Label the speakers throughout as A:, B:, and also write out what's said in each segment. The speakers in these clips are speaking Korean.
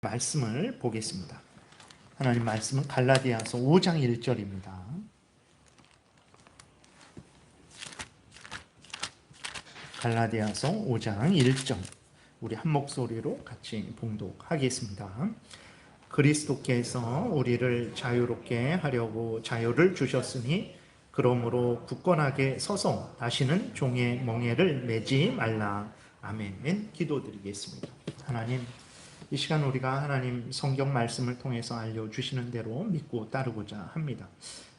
A: 말씀을 보겠습니다. 하나님 말씀은 갈라디아서 5장 1절입니다. 갈라디아서 5장 1절 우리 한 목소리로 같이 봉독하겠습니다. 그리스도께서 우리를 자유롭게 하려고 자유를 주셨으니 그러므로 굳건하게 서서 다시는 종의 멍에를 매지 말라. 아멘. 기도드리겠습니다. 하나님, 이 시간 우리가 하나님 성경 말씀을 통해서 알려주시는 대로 믿고 따르고자 합니다.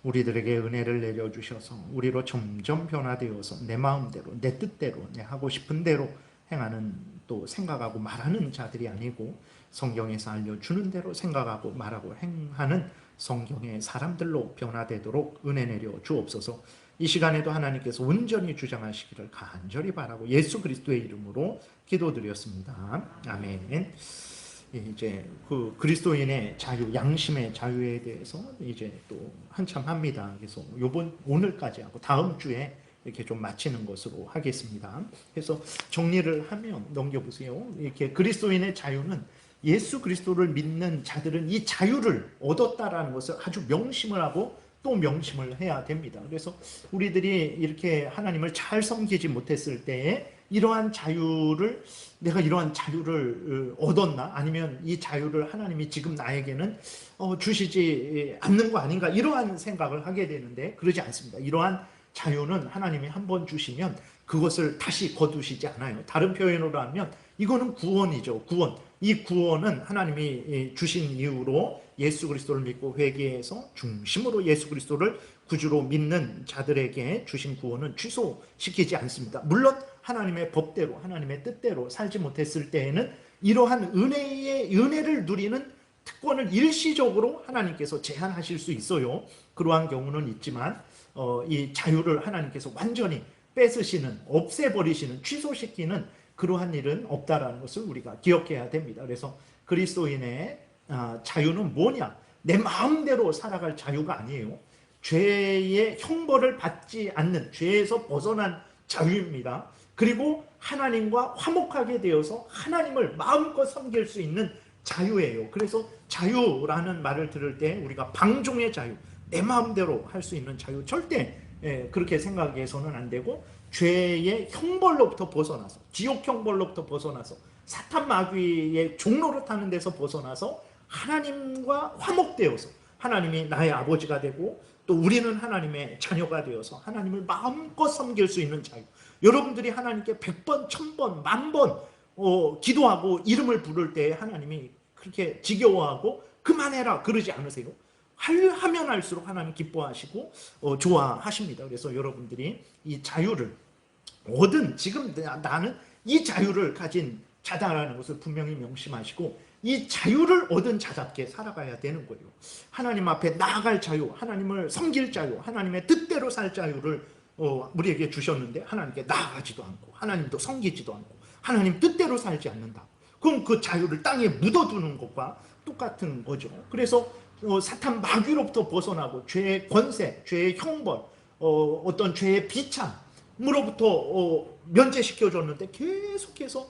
A: 우리들에게 은혜를 내려주셔서 우리로 점점 변화되어서 내 마음대로, 내 뜻대로, 내 하고 싶은 대로 행하는, 또 생각하고 말하는 자들이 아니고 성경에서 알려주는 대로 생각하고 말하고 행하는 성경의 사람들로 변화되도록 은혜 내려 주옵소서. 이 시간에도 하나님께서 온전히 주장하시기를 간절히 바라고 예수 그리스도의 이름으로 기도드렸습니다. 아멘. 이제 그 그리스도인의 자유, 양심의 자유에 대해서 이제 또 한참 합니다. 그래서 오늘까지 하고 다음 주에 이렇게 좀 마치는 것으로 하겠습니다. 그래서 정리를 하면 넘겨보세요. 이렇게 그리스도인의 자유는 예수 그리스도를 믿는 자들은 이 자유를 얻었다라는 것을 아주 명심을 하고 또 명심을 해야 됩니다. 그래서 우리들이 이렇게 하나님을 잘 섬기지 못했을 때에 이러한 자유를, 내가 이러한 자유를 얻었나? 아니면 이 자유를 하나님이 지금 나에게는 주시지 않는 거 아닌가? 이러한 생각을 하게 되는데 그러지 않습니다. 이러한 자유는 하나님이 한번 주시면 그것을 다시 거두시지 않아요. 다른 표현으로 하면 이거는 구원이죠. 구원. 이 구원은 하나님이 주신 이유로 예수 그리스도를 믿고 회개해서 중심으로 예수 그리스도를 구주로 믿는 자들에게 주신 구원은 취소시키지 않습니다. 물론 하나님의 법대로, 하나님의 뜻대로 살지 못했을 때에는 이러한 은혜를 누리는 특권을 일시적으로 하나님께서 제한하실 수 있어요. 그러한 경우는 있지만 이 자유를 하나님께서 완전히 뺏으시는, 없애버리시는, 취소시키는 그러한 일은 없다라는 것을 우리가 기억해야 됩니다. 그래서 그리스도인의 자유는 뭐냐? 내 마음대로 살아갈 자유가 아니에요. 죄의 형벌을 받지 않는, 죄에서 벗어난 자유입니다. 그리고 하나님과 화목하게 되어서 하나님을 마음껏 섬길 수 있는 자유예요. 그래서 자유라는 말을 들을 때 우리가 방종의 자유, 내 마음대로 할 수 있는 자유, 절대 그렇게 생각해서는 안 되고, 죄의 형벌로부터 벗어나서, 지옥 형벌로부터 벗어나서, 사탄 마귀의 종로를 타는 데서 벗어나서 하나님과 화목되어서 하나님이 나의 아버지가 되고 또 우리는 하나님의 자녀가 되어서 하나님을 마음껏 섬길 수 있는 자유. 여러분들이 하나님께 100번, 1000번, 10,000번 기도하고 이름을 부를 때 하나님이 그렇게 지겨워하고 그만해라 그러지 않으세요? 하면 할수록 하나님 기뻐하시고 좋아하십니다. 그래서 여러분들이 이 자유를 얻은, 지금 나는 이 자유를 가진 자다라는 것을 분명히 명심하시고 이 자유를 얻은 자답게 살아가야 되는 거예요. 하나님 앞에 나아갈 자유, 하나님을 섬길 자유, 하나님의 뜻대로 살 자유를 우리에게 주셨는데 하나님께 나아가지도 않고 하나님도 섬기지도 않고 하나님 뜻대로 살지 않는다. 그럼 그 자유를 땅에 묻어두는 것과 똑같은 거죠. 그래서 사탄 마귀로부터 벗어나고 죄의 권세, 죄의 형벌, 어떤 죄의 비참으로부터 면제시켜줬는데 계속해서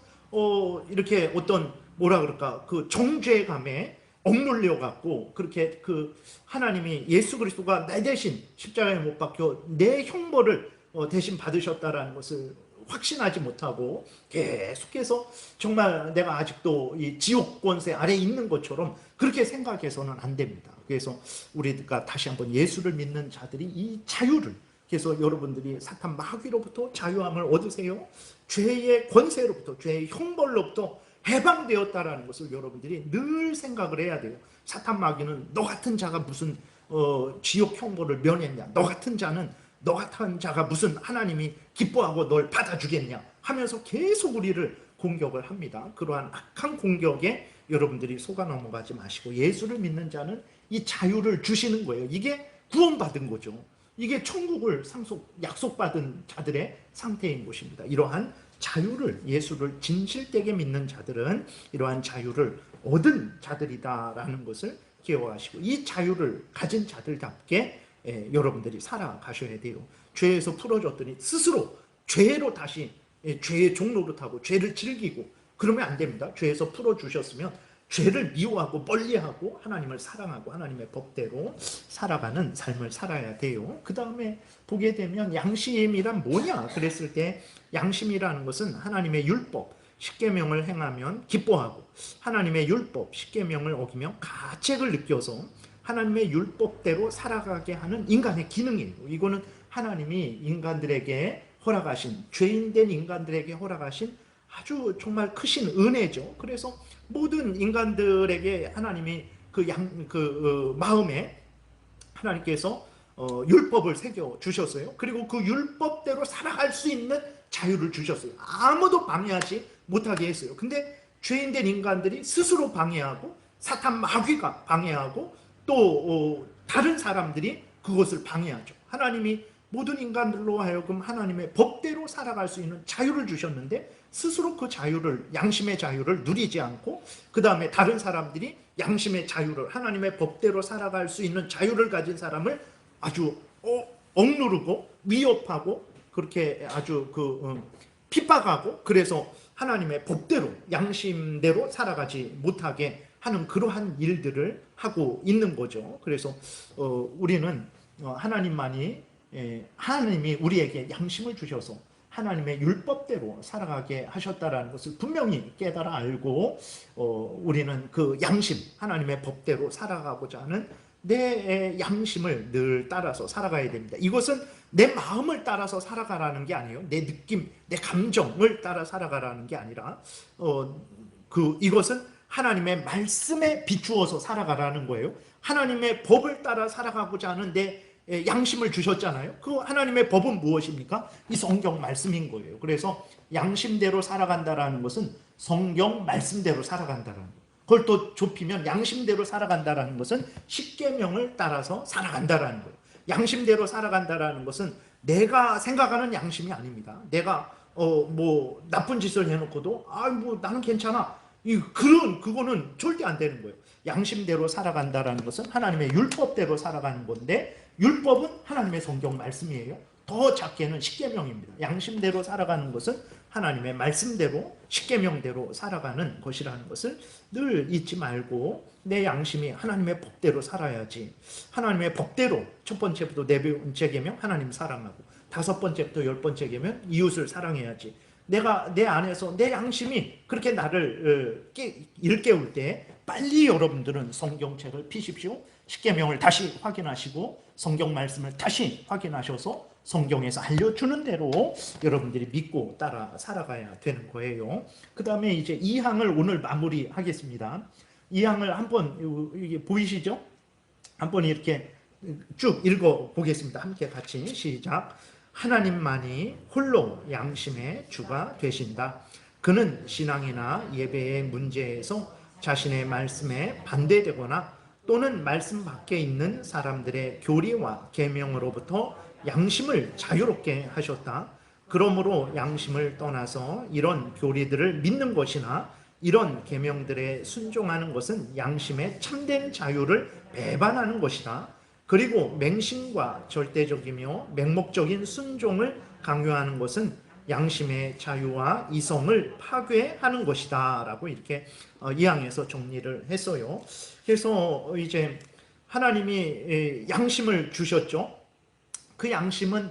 A: 이렇게 어떤 뭐라 그럴까, 그 정죄감에 억눌려 갖고 그렇게 그 하나님이 예수 그리스도가 내 대신 십자가에 못 박혀 내 형벌을 대신 받으셨다라는 것을 확신하지 못하고 계속해서 정말 내가 아직도 이 지옥 권세 아래에 있는 것처럼 그렇게 생각해서는 안 됩니다. 그래서 우리가 다시 한번 예수를 믿는 자들이 이 자유를, 그래서 여러분들이 사탄 마귀로부터 자유함을 얻으세요. 죄의 권세로부터, 죄의 형벌로부터 해방되었다라는 것을 여러분들이 늘 생각을 해야 돼요. 사탄 마귀는 너 같은 자가 무슨 지옥 형벌을 면했냐, 너 같은 자가 무슨 하나님이 기뻐하고 널 받아주겠냐 하면서 계속 우리를 공격을 합니다. 그러한 악한 공격에 여러분들이 속아 넘어가지 마시고 예수를 믿는 자는 이 자유를 주시는 거예요. 이게 구원받은 거죠. 이게 천국을 약속받은 자들의 상태인 것입니다. 이러한 자유를, 예수를 진실되게 믿는 자들은 이러한 자유를 얻은 자들이다라는 것을 기억하시고 이 자유를 가진 자들답게 여러분들이 살아가셔야 돼요. 죄에서 풀어졌더니 스스로 죄로 다시 죄의 종로로 타고 죄를 즐기고 그러면 안 됩니다. 죄에서 풀어주셨으면 죄를 미워하고 멀리하고 하나님을 사랑하고 하나님의 법대로 살아가는 삶을 살아야 돼요. 그 다음에 보게 되면 양심이란 뭐냐 그랬을 때, 양심이라는 것은 하나님의 율법 십계명을 행하면 기뻐하고 하나님의 율법 십계명을 어기면 가책을 느껴서 하나님의 율법대로 살아가게 하는 인간의 기능이에요. 이거는 하나님이 인간들에게 허락하신, 죄인된 인간들에게 허락하신 아주 정말 크신 은혜죠. 그래서 모든 인간들에게 하나님이 마음에 하나님께서 율법을 새겨 주셨어요. 그리고 그 율법대로 살아갈 수 있는 자유를 주셨어요. 아무도 방해하지 못하게 했어요. 근데 죄인된 인간들이 스스로 방해하고 사탄 마귀가 방해하고 또 다른 사람들이 그것을 방해하죠. 하나님이 모든 인간들로 하여금 하나님의 법대로 살아갈 수 있는 자유를 주셨는데 스스로 그 자유를, 양심의 자유를 누리지 않고 그 다음에 다른 사람들이 양심의 자유를, 하나님의 법대로 살아갈 수 있는 자유를 가진 사람을 아주 억누르고 위협하고 그렇게 아주 핍박하고, 그래서 하나님의 법대로 양심대로 살아가지 못하게 하는 그러한 일들을 하고 있는 거죠. 그래서 우리는 하나님이 우리에게 양심을 주셔서 하나님의 율법대로 살아가게 하셨다라는 것을 분명히 깨달아 알고 우리는 그 양심, 하나님의 법대로 살아가고자 하는 내 양심을 늘 따라서 살아가야 됩니다. 이것은 내 마음을 따라서 살아가라는 게 아니에요. 내 느낌, 내 감정을 따라 살아가라는 게 아니라 이것은 하나님의 말씀에 비추어서 살아가라는 거예요. 하나님의 법을 따라 살아가고자 하는 내 양심을 주셨잖아요. 그 하나님의 법은 무엇입니까? 이 성경 말씀인 거예요. 그래서 양심대로 살아간다라는 것은 성경 말씀대로 살아간다라는 거예요. 그걸 또 좁히면 양심대로 살아간다라는 것은 십계명을 따라서 살아간다라는 거예요. 양심대로 살아간다라는 것은 내가 생각하는 양심이 아닙니다. 내가 나쁜 짓을 해놓고도 나는 괜찮아, 그거는 절대 안 되는 거예요. 양심대로 살아간다라는 것은 하나님의 율법대로 살아가는 건데, 율법은 하나님의 성경 말씀이에요. 더 작게는 십계명입니다. 양심대로 살아가는 것은 하나님의 말씀대로 십계명대로 살아가는 것이라는 것을 늘 잊지 말고, 내 양심이 하나님의 법대로 살아야지. 하나님의 법대로 첫 번째부터 네 번째 계명 하나님 사랑하고, 다섯 번째부터 열 번째 계명 이웃을 사랑해야지. 내가 내 안에서 내 양심이 그렇게 나를 일깨울 때 빨리 여러분들은 성경책을 피십시오. 십계명을 다시 확인하시고 성경 말씀을 다시 확인하셔서 성경에서 알려주는 대로 여러분들이 믿고 따라 살아가야 되는 거예요. 그 다음에 이제 2항을 오늘 마무리하겠습니다. 2항을 한번, 이게 보이시죠? 한번 이렇게 쭉 읽어보겠습니다. 함께 같이 시작. 하나님만이 홀로 양심의 주가 되신다. 그는 신앙이나 예배의 문제에서 자신의 말씀에 반대되거나 또는 말씀 밖에 있는 사람들의 교리와 계명으로부터 양심을 자유롭게 하셨다. 그러므로 양심을 떠나서 이런 교리들을 믿는 것이나 이런 계명들에 순종하는 것은 양심의 참된 자유를 배반하는 것이다. 그리고 맹신과 절대적이며 맹목적인 순종을 강요하는 것은 양심의 자유와 이성을 파괴하는 것이다 라고 이렇게 2항에서 정리를 했어요. 그래서 이제 하나님이 양심을 주셨죠. 그 양심은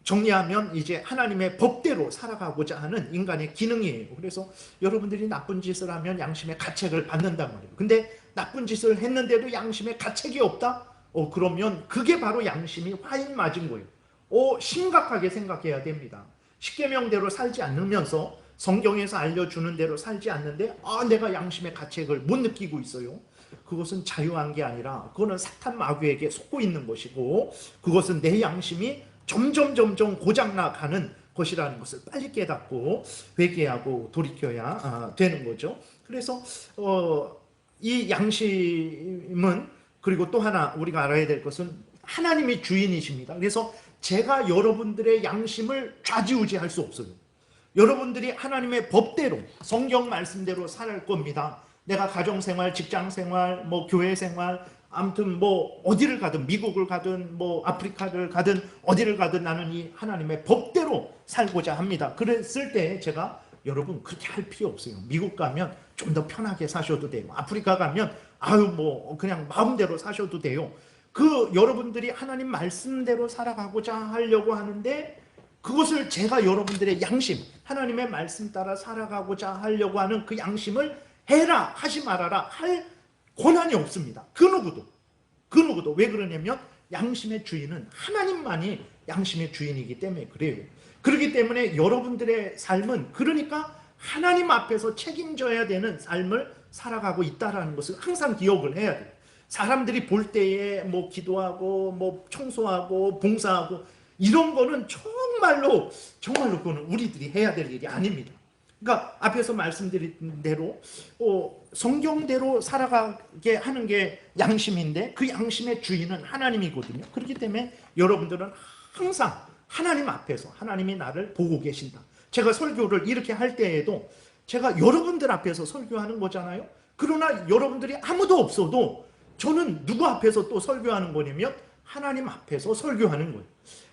A: 정리하면 이제 하나님의 법대로 살아가고자 하는 인간의 기능이에요. 그래서 여러분들이 나쁜 짓을 하면 양심의 가책을 받는단 말이에요. 근데 나쁜 짓을 했는데도 양심의 가책이 없다? 그러면 그게 바로 양심이 화인 맞은 거예요. 심각하게 생각해야 됩니다. 십계명대로 살지 않으면서 성경에서 알려주는 대로 살지 않는데 내가 양심의 가책을 못 느끼고 있어요. 그것은 자유한 게 아니라 그거는 사탄 마귀에게 속고 있는 것이고, 그것은 내 양심이 점점 고장나가는 것이라는 것을 빨리 깨닫고 회개하고 돌이켜야 되는 거죠. 그래서 이 양심은, 그리고 또 하나 우리가 알아야 될 것은 하나님이 주인이십니다. 그래서 제가 여러분들의 양심을 좌지우지할 수 없어요. 여러분들이 하나님의 법대로 성경 말씀대로 살 겁니다. 내가 가정생활, 직장생활, 교회생활, 아무튼 어디를 가든, 미국을 가든 아프리카를 가든 어디를 가든 나는 이 하나님의 법대로 살고자 합니다. 그랬을 때 제가 여러분 그렇게 할 필요 없어요. 미국 가면 좀 더 편하게 사셔도 돼요. 아프리카 가면 아유 뭐 그냥 마음대로 사셔도 돼요. 그 여러분들이 하나님 말씀대로 살아가고자 하려고 하는데 그것을 제가 여러분들의 양심, 하나님의 말씀 따라 살아가고자 하려고 하는 그 양심을 해라 하지 말아라 할 권한이 없습니다. 그 누구도. 왜 그러냐면 양심의 주인은 하나님만이 양심의 주인이기 때문에 그래요. 그렇기 때문에 여러분들의 삶은 그러니까 하나님 앞에서 책임져야 되는 삶을 살아가고 있다는 것을 항상 기억을 해야 돼요. 사람들이 볼 때에 뭐 기도하고 뭐 청소하고 봉사하고 이런 거는 정말로 그거는 우리들이 해야 될 일이 아닙니다. 그러니까 앞에서 말씀드린 대로 성경대로 살아가게 하는 게 양심인데 그 양심의 주인은 하나님이거든요. 그렇기 때문에 여러분들은 항상 하나님 앞에서 하나님이 나를 보고 계신다. 제가 설교를 이렇게 할 때에도 제가 여러분들 앞에서 설교하는 거잖아요. 그러나 여러분들이 아무도 없어도 저는 누구 앞에서 또 설교하는 거냐면 하나님 앞에서 설교하는 거예요.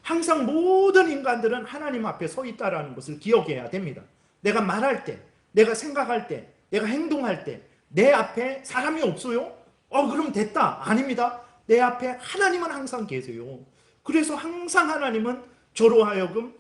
A: 항상 모든 인간들은 하나님 앞에 서 있다는 것을 기억해야 됩니다. 내가 말할 때, 내가 생각할 때, 내가 행동할 때 내 앞에 사람이 없어요? 그럼 됐다. 아닙니다. 내 앞에 하나님은 항상 계세요. 그래서 항상 하나님은 저로 하여금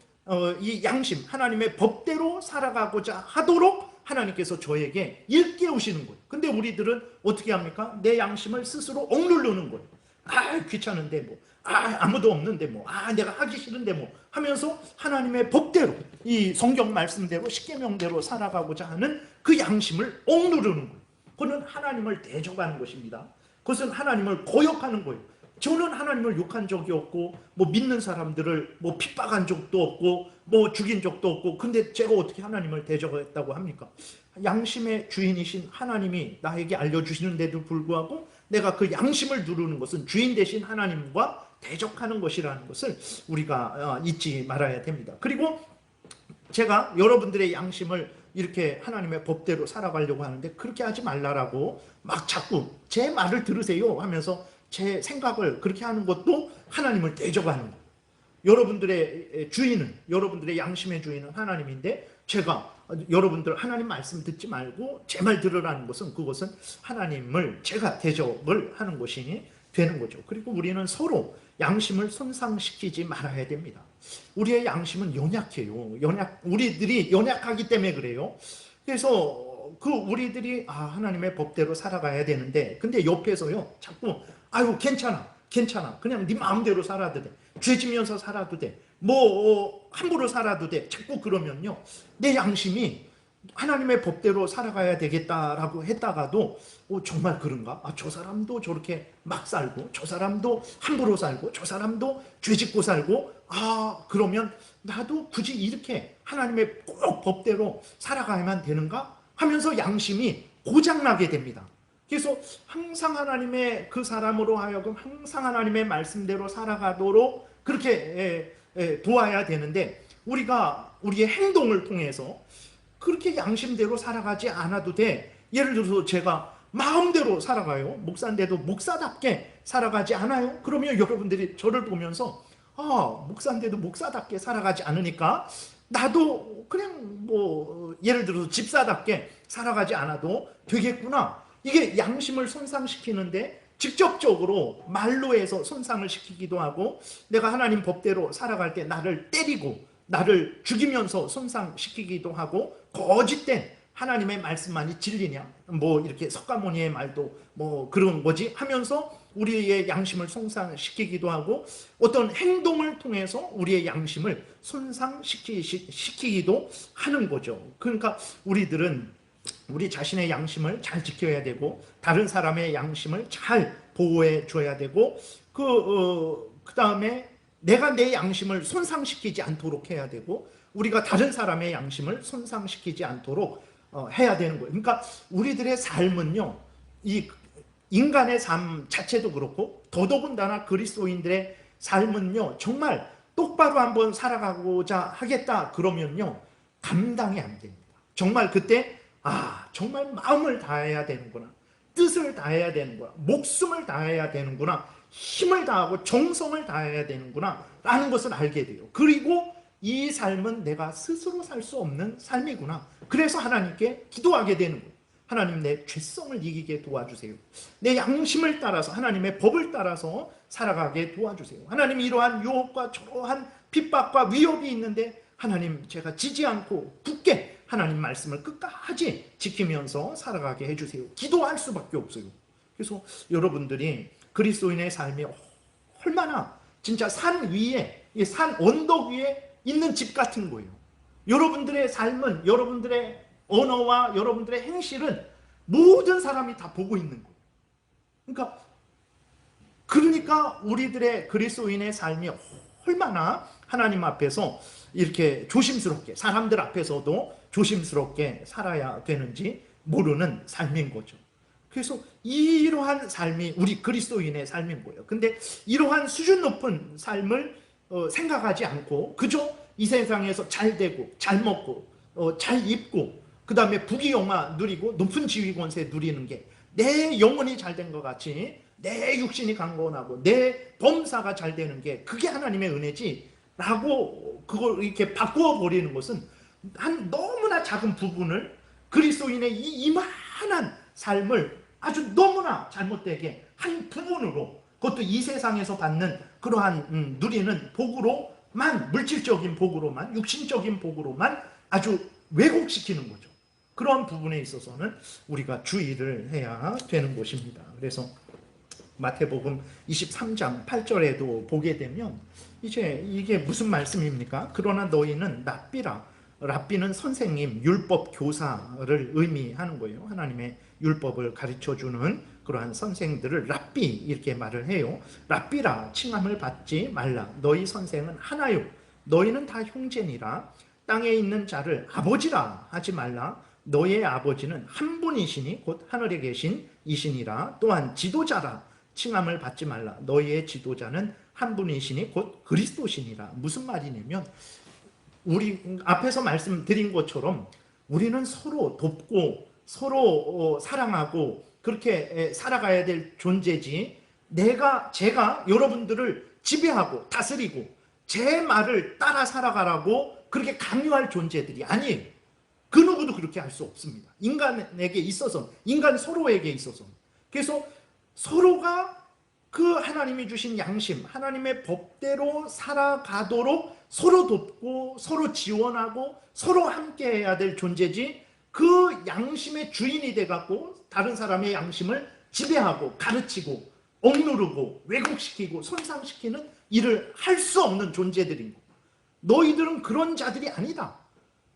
A: 이 양심, 하나님의 법대로 살아가고자 하도록 하나님께서 저에게 일깨우시는 거예요. 근데 우리들은 어떻게 합니까? 내 양심을 스스로 억누르는 거예요. 귀찮은데 뭐, 아무도 없는데 뭐, 내가 하기 싫은데 뭐 하면서 하나님의 법대로 이 성경 말씀대로 십계명대로 살아가고자 하는 그 양심을 억누르는 거예요. 그것은 하나님을 대적하는 것입니다. 그것은 하나님을 거역하는 거예요. 저는 하나님을 욕한 적이 없고 뭐 믿는 사람들을 뭐 핍박한 적도 없고 뭐 죽인 적도 없고 근데 제가 어떻게 하나님을 대적했다고 합니까? 양심의 주인이신 하나님이 나에게 알려주시는데도 불구하고 내가 그 양심을 누르는 것은 주인 되신 하나님과 대적하는 것이라는 것을 우리가 잊지 말아야 됩니다. 그리고 제가 여러분들의 양심을 이렇게 하나님의 법대로 살아가려고 하는데 그렇게 하지 말라라고 막 자꾸 제 말을 들으세요 하면서 제 생각을 그렇게 하는 것도 하나님을 대적하는 거예요. 여러분들의 주인은, 여러분들의 양심의 주인은 하나님인데 제가 여러분들 하나님 말씀 듣지 말고 제 말 들으라는 것은 그것은 하나님을 제가 대적을 하는 것이 되는 거죠. 그리고 우리는 서로 양심을 손상시키지 말아야 됩니다. 우리의 양심은 연약해요. 우리들이 연약하기 때문에 그래요. 그래서 그 우리들이 하나님의 법대로 살아가야 되는데 근데 옆에서요 자꾸 괜찮아 그냥 네 마음대로 살아도 돼 죄 지면서 살아도 돼 뭐 함부로 살아도 돼 자꾸 그러면요 내 양심이 하나님의 법대로 살아가야 되겠다라고 했다가도 정말 그런가? 저 사람도 저렇게 막 살고 저 사람도 함부로 살고 저 사람도 죄 짓고 살고 그러면 나도 굳이 이렇게 하나님의 꼭 법대로 살아가야만 되는가? 하면서 양심이 고장나게 됩니다. 그래서 항상 하나님의 그 사람으로 하여금 항상 하나님의 말씀대로 살아가도록 그렇게 도와야 되는데 우리가 우리의 행동을 통해서 그렇게 양심대로 살아가지 않아도 돼. 예를 들어서 제가 마음대로 살아가요. 목사인데도 목사답게 살아가지 않아요. 그러면 여러분들이 저를 보면서 목사인데도 목사답게 살아가지 않으니까 나도 그냥 뭐 예를 들어서 집사답게 살아가지 않아도 되겠구나. 이게 양심을 손상시키는데 직접적으로 말로 해서 손상을 시키기도 하고 내가 하나님 법대로 살아갈 때 나를 때리고 나를 죽이면서 손상시키기도 하고 거짓된 하나님의 말씀만이 진리냐 뭐 이렇게 석가모니의 말도 뭐 그런 거지 하면서 우리의 양심을 손상시키기도 하고 어떤 행동을 통해서 우리의 양심을 손상시키기도 하는 거죠. 그러니까 우리들은 우리 자신의 양심을 잘 지켜야 되고 다른 사람의 양심을 잘 보호해 줘야 되고 그 다음에 내가 내 양심을 손상시키지 않도록 해야 되고 우리가 다른 사람의 양심을 손상시키지 않도록 해야 되는 거예요. 그러니까 우리들의 삶은요 이 인간의 삶 자체도 그렇고 더더군다나 그리스도인들의 삶은요 정말 똑바로 한번 살아가고자 하겠다 그러면요 감당이 안 됩니다. 정말 그때 정말 마음을 다해야 되는구나 뜻을 다해야 되는구나 목숨을 다해야 되는구나 힘을 다하고 정성을 다해야 되는구나 라는 것을 알게 돼요. 그리고 이 삶은 내가 스스로 살 수 없는 삶이구나. 그래서 하나님께 기도하게 되는 거예요. 하나님 내 죄성을 이기게 도와주세요. 내 양심을 따라서 하나님의 법을 따라서 살아가게 도와주세요. 하나님 이러한 유혹과 저러한 핍박과 위협이 있는데 하나님 제가 지지 않고 굳게 하나님 말씀을 끝까지 지키면서 살아가게 해주세요. 기도할 수밖에 없어요. 그래서 여러분들이 그리스도인의 삶이 얼마나 진짜 산 위에, 산 언덕 위에 있는 집 같은 거예요. 여러분들의 삶은, 여러분들의 언어와 여러분들의 행실은 모든 사람이 다 보고 있는 거예요. 그러니까 우리들의 그리스도인의 삶이 얼마나 하나님 앞에서 이렇게 조심스럽게, 사람들 앞에서도 조심스럽게 살아야 되는지 모르는 삶인 거죠. 그래서 이러한 삶이 우리 그리스도인의 삶인 거예요. 근데 이러한 수준 높은 삶을 생각하지 않고 그저 이 세상에서 잘 되고 잘 먹고 잘 입고 그 다음에 부귀영화 누리고 높은 지위 권세 누리는 게 내 영혼이 잘 된 것 같이 내 육신이 강건하고 내 범사가 잘 되는 게 그게 하나님의 은혜지 라고 그걸 이렇게 바꾸어 버리는 것은 한 너무나 작은 부분을 그리스도인의 이 이만한 삶을 아주 너무나 잘못되게 한 부분으로, 그것도 이 세상에서 받는 그러한 누리는 복으로만, 물질적인 복으로만, 육신적인 복으로만 아주 왜곡시키는 거죠. 그런 부분에 있어서는 우리가 주의를 해야 되는 것입니다. 그래서 마태복음 23장 8절에도 보게 되면 이제 이게 무슨 말씀입니까? 그러나 너희는 랍비라. 랍비는 선생님, 율법 교사를 의미하는 거예요. 하나님의 율법을 가르쳐주는 그러한 선생들을 랍비 이렇게 말을 해요. 랍비라 칭함을 받지 말라. 너희 선생은 하나요. 너희는 다 형제니라. 땅에 있는 자를 아버지라 하지 말라. 너의 아버지는 한 분이시니 곧 하늘에 계신 이시니라. 또한 지도자라 칭함을 받지 말라. 너희의 지도자는 한 분이시니 곧 그리스도시니라. 무슨 말이냐면 우리 앞에서 말씀드린 것처럼 우리는 서로 돕고 서로 사랑하고 그렇게 살아가야 될 존재지, 제가 여러분들을 지배하고 다스리고 제 말을 따라 살아가라고 그렇게 강요할 존재들이 아니에요. 그 누구도 그렇게 할 수 없습니다. 인간에게 있어서, 인간 서로에게 있어서. 그래서 서로가 그 하나님이 주신 양심, 하나님의 법대로 살아가도록 서로 돕고 서로 지원하고 서로 함께 해야 될 존재지, 그 양심의 주인이 돼갖고 다른 사람의 양심을 지배하고 가르치고 억누르고 왜곡시키고 손상시키는 일을 할 수 없는 존재들인 거. 너희들은 그런 자들이 아니다.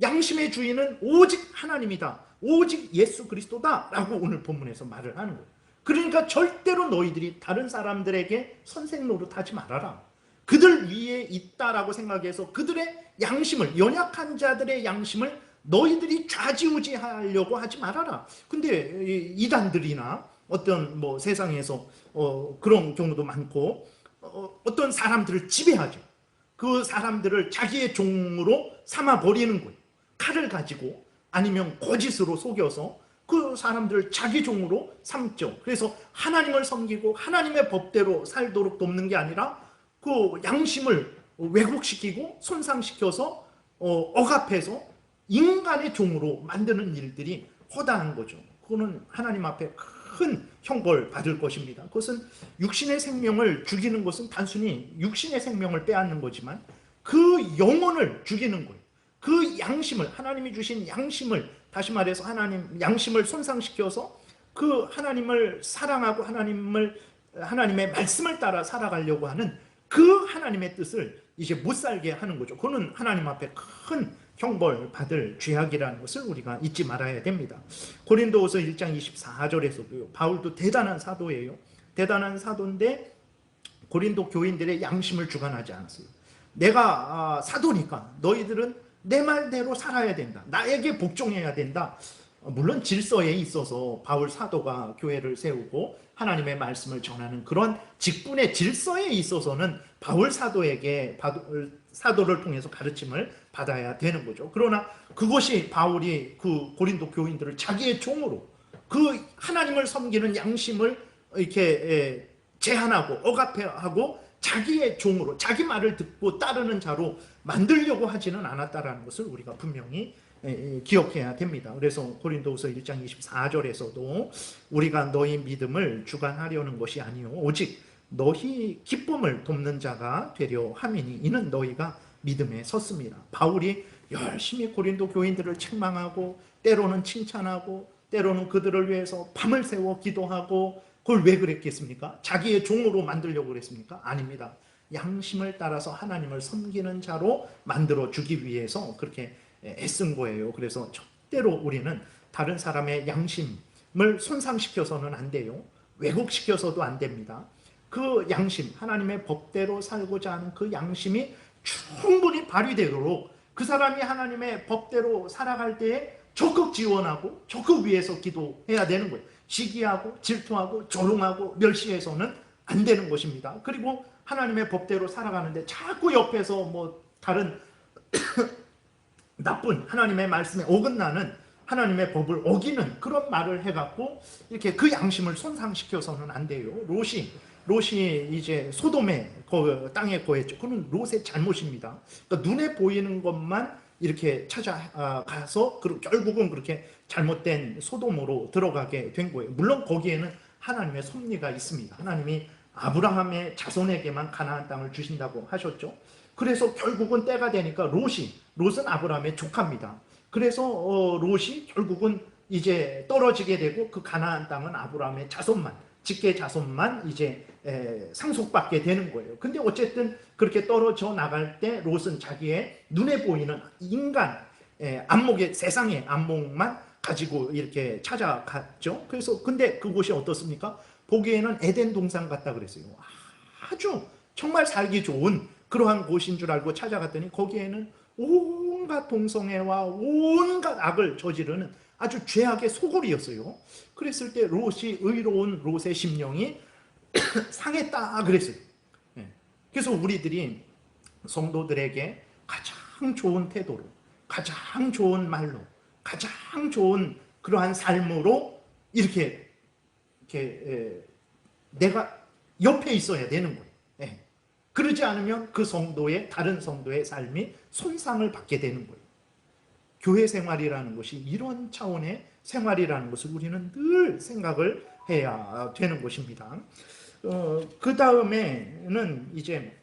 A: 양심의 주인은 오직 하나님이다. 오직 예수 그리스도다 라고 오늘 본문에서 말을 하는 거예요. 그러니까 절대로 너희들이 다른 사람들에게 선생 노릇하지 말아라. 그들 위에 있다라고 생각해서 그들의 양심을, 연약한 자들의 양심을 너희들이 좌지우지하려고 하지 말아라. 근데 이단들이나 어떤 뭐 세상에서 그런 경우도 많고 어떤 사람들을 지배하죠. 그 사람들을 자기의 종으로 삼아버리는 거예요. 칼을 가지고 아니면 거짓으로 속여서 그 사람들을 자기 종으로 삼죠. 그래서 하나님을 섬기고 하나님의 법대로 살도록 돕는 게 아니라 그 양심을 왜곡시키고 손상시켜서 억압해서 인간의 종으로 만드는 일들이 허다한 거죠. 그거는 하나님 앞에 큰 형벌 받을 것입니다. 그것은 육신의 생명을 죽이는 것은 단순히 육신의 생명을 빼앗는 거지만 그 영혼을 죽이는 거예요. 그 양심을, 하나님이 주신 양심을, 다시 말해서 하나님 양심을 손상시켜서 그 하나님을 사랑하고 하나님의 말씀을 따라 살아가려고 하는 그 하나님의 뜻을 이제 못 살게 하는 거죠. 그거는 하나님 앞에 큰 형벌 받을 죄악이라는 것을 우리가 잊지 말아야 됩니다. 고린도후서 1장 24절에서도요. 바울도 대단한 사도예요. 대단한 사도인데 고린도 교인들의 양심을 주관하지 않았어요. 내가 사도니까 너희들은 내 말대로 살아야 된다. 나에게 복종해야 된다. 물론 질서에 있어서 바울 사도가 교회를 세우고 하나님의 말씀을 전하는 그런 직분의 질서에 있어서는 바울 사도에게 사도를 통해서 가르침을 받아야 되는 거죠. 그러나 그것이 바울이 그 고린도 교인들을 자기의 종으로 그 하나님을 섬기는 양심을 이렇게 제한하고 억압하고 자기의 종으로 자기 말을 듣고 따르는 자로 만들려고 하지는 않았다라는 것을 우리가 분명히 기억해야 됩니다. 그래서 고린도후서 1장 24절에서도 우리가 너희 믿음을 주관하려는 것이 아니요 오직 너희 기쁨을 돕는 자가 되려 함이니 이는 너희가 믿음에 섰습니다. 바울이 열심히 고린도 교인들을 책망하고 때로는 칭찬하고 때로는 그들을 위해서 밤을 새워 기도하고 그걸 왜 그랬겠습니까? 자기의 종으로 만들려고 그랬습니까? 아닙니다. 양심을 따라서 하나님을 섬기는 자로 만들어 주기 위해서 그렇게 애쓴 거예요. 그래서 절대로 우리는 다른 사람의 양심을 손상시켜서는 안 돼요. 왜곡시켜서도 안 됩니다. 그 양심, 하나님의 법대로 살고자 하는 그 양심이 충분히 발휘되도록 그 사람이 하나님의 법대로 살아갈 때에 적극 지원하고 적극 위해서 기도해야 되는 거예요. 시기하고 질투하고 조롱하고 멸시해서는 안 되는 것입니다. 그리고 하나님의 법대로 살아가는데 자꾸 옆에서 뭐 다른 나쁜 하나님의 말씀에 어긋나는 하나님의 법을 어기는 그런 말을 해갖고 이렇게 그 양심을 손상시켜서는 안 돼요. 롯이 이제 소돔의 땅에 거했죠. 그건 롯의 잘못입니다. 그러니까 눈에 보이는 것만 이렇게 찾아가서 결국은 그렇게 잘못된 소돔으로 들어가게 된 거예요. 물론 거기에는 하나님의 섭리가 있습니다. 하나님이 아브라함의 자손에게만 가나안 땅을 주신다고 하셨죠. 그래서 결국은 때가 되니까 롯은 아브라함의 조카입니다. 그래서 롯이 결국은 이제 떨어지게 되고 그 가나안 땅은 아브라함의 자손만, 직계 자손만 이제 상속받게 되는 거예요. 근데 어쨌든 그렇게 떨어져 나갈 때 롯은 자기의 눈에 보이는 인간 안목의 세상의 안목만 가지고 이렇게 찾아갔죠. 그래서 근데 그곳이 어떻습니까? 보기에는 에덴 동산 같다 그랬어요. 아주 정말 살기 좋은 그러한 곳인 줄 알고 찾아갔더니 거기에는 온갖 동성애와 온갖 악을 저지르는 아주 죄악의 소굴이었어요. 그랬을 때 의로운 롯의 심령이 상했다 그랬어요. 그래서 우리들이 성도들에게 가장 좋은 태도로, 가장 좋은 말로, 가장 좋은 그러한 삶으로 이렇게 내가 옆에 있어야 되는 거예요. 그러지 않으면 그 다른 성도의 삶이 손상을 받게 되는 거예요. 교회 생활이라는 것이 이런 차원의 생활이라는 것을 우리는 늘 생각을 해야 되는 것입니다. 그 다음에는 이제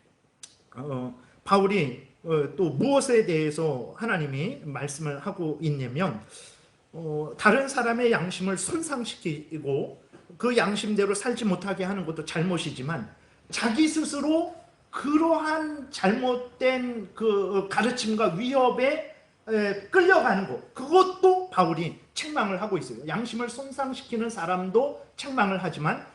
A: 바울이 또 무엇에 대해서 하나님이 말씀을 하고 있냐면 다른 사람의 양심을 손상시키고 그 양심대로 살지 못하게 하는 것도 잘못이지만 자기 스스로 그러한 잘못된 그 가르침과 위협에 끌려가는 것, 그것도 바울이 책망을 하고 있어요. 양심을 손상시키는 사람도 책망을 하지만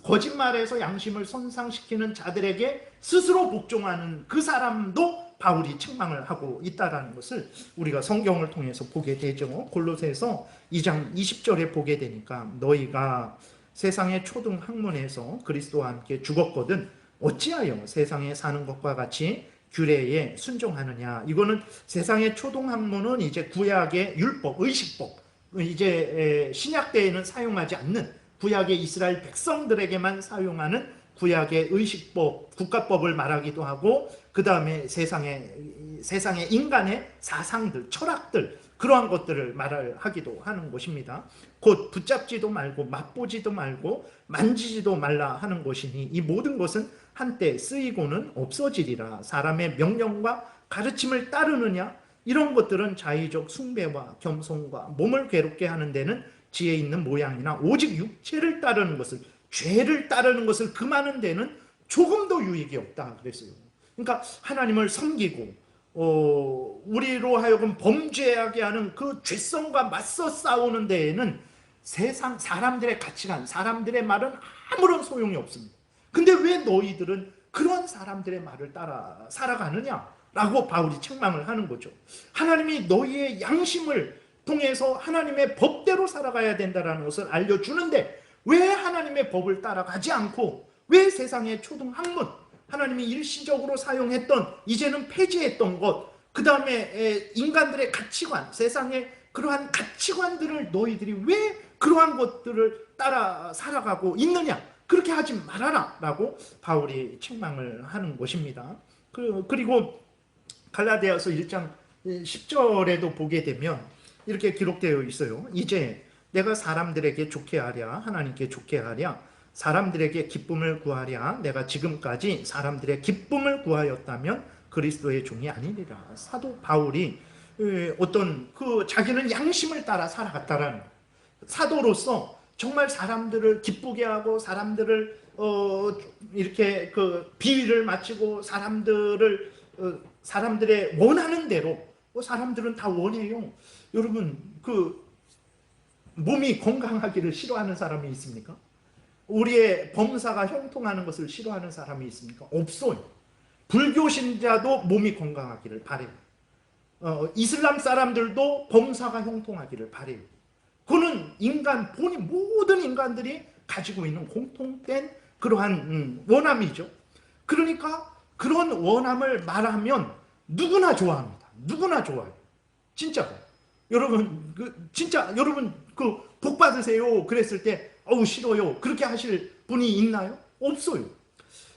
A: 거짓말에서 양심을 손상시키는 자들에게 스스로 복종하는 그 사람도 바울이 책망을 하고 있다는 것을 우리가 성경을 통해서 보게 되죠. 골로새서 2장 20절에 보게 되니까 너희가 세상의 초등 학문에서 그리스도와 함께 죽었거든 어찌하여 세상에 사는 것과 같이 규례에 순종하느냐. 이거는 세상의 초등 학문은 이제 구약의 율법, 의식법, 이제 신약 때에는 사용하지 않는 구약의 이스라엘 백성들에게만 사용하는 구약의 의식법, 국가법을 말하기도 하고 그 다음에 세상의 인간의 사상들, 철학들 그러한 것들을 말하기도 하는 것입니다. 곧 붙잡지도 말고 맛보지도 말고 만지지도 말라 하는 것이니 이 모든 것은 한때 쓰이고는 없어지리라. 사람의 명령과 가르침을 따르느냐? 이런 것들은 자의적 숭배와 겸손과 몸을 괴롭게 하는 데는 지혜 있는 모양이나 오직 육체를 따르는 것을, 죄를 따르는 것을 금하는 데는 조금도 유익이 없다 그랬어요. 그러니까 하나님을 섬기고 우리로 하여금 범죄하게 하는 그 죄성과 맞서 싸우는 데에는 세상 사람들의 가치관, 사람들의 말은 아무런 소용이 없습니다. 근데 왜 너희들은 그런 사람들의 말을 따라 살아가느냐? 라고 바울이 책망을 하는 거죠. 하나님이 너희의 양심을 통해서 하나님의 법대로 살아가야 된다는 것을 알려주는데 왜 하나님의 법을 따라가지 않고 왜 세상의 초등학문, 하나님이 일시적으로 사용했던 이제는 폐지했던 것, 그 다음에 인간들의 가치관, 세상의 그러한 가치관들을 너희들이 왜 그러한 것들을 따라 살아가고 있느냐? 그렇게 하지 말아라 라고 바울이 책망을 하는 것입니다. 그리고 갈라디아서 1장 10절에도 보게 되면 이렇게 기록되어 있어요. 이제 내가 사람들에게 좋게 하랴 하나님께 좋게 하랴 사람들에게 기쁨을 구하랴 내가 지금까지 사람들의 기쁨을 구하였다면 그리스도의 종이 아니리라. 사도 바울이 어떤 자기는 양심을 따라 살아갔다라는 거예요. 사도로서 정말 사람들을 기쁘게 하고 사람들을 이렇게 비위를 마치고 사람들의 원하는 대로 사람들은 다 원해요. 여러분 몸이 건강하기를 싫어하는 사람이 있습니까? 우리의 범사가 형통하는 것을 싫어하는 사람이 있습니까? 없어요. 불교 신자도 몸이 건강하기를 바래요. 이슬람 사람들도 범사가 형통하기를 바래요. 그는 모든 인간들이 가지고 있는 공통된 그러한 원함이죠. 그러니까 그런 원함을 말하면 누구나 좋아합니다. 누구나 좋아요. 진짜로. 여러분, 여러분, 복 받으세요. 그랬을 때, 싫어요. 그렇게 하실 분이 있나요? 없어요.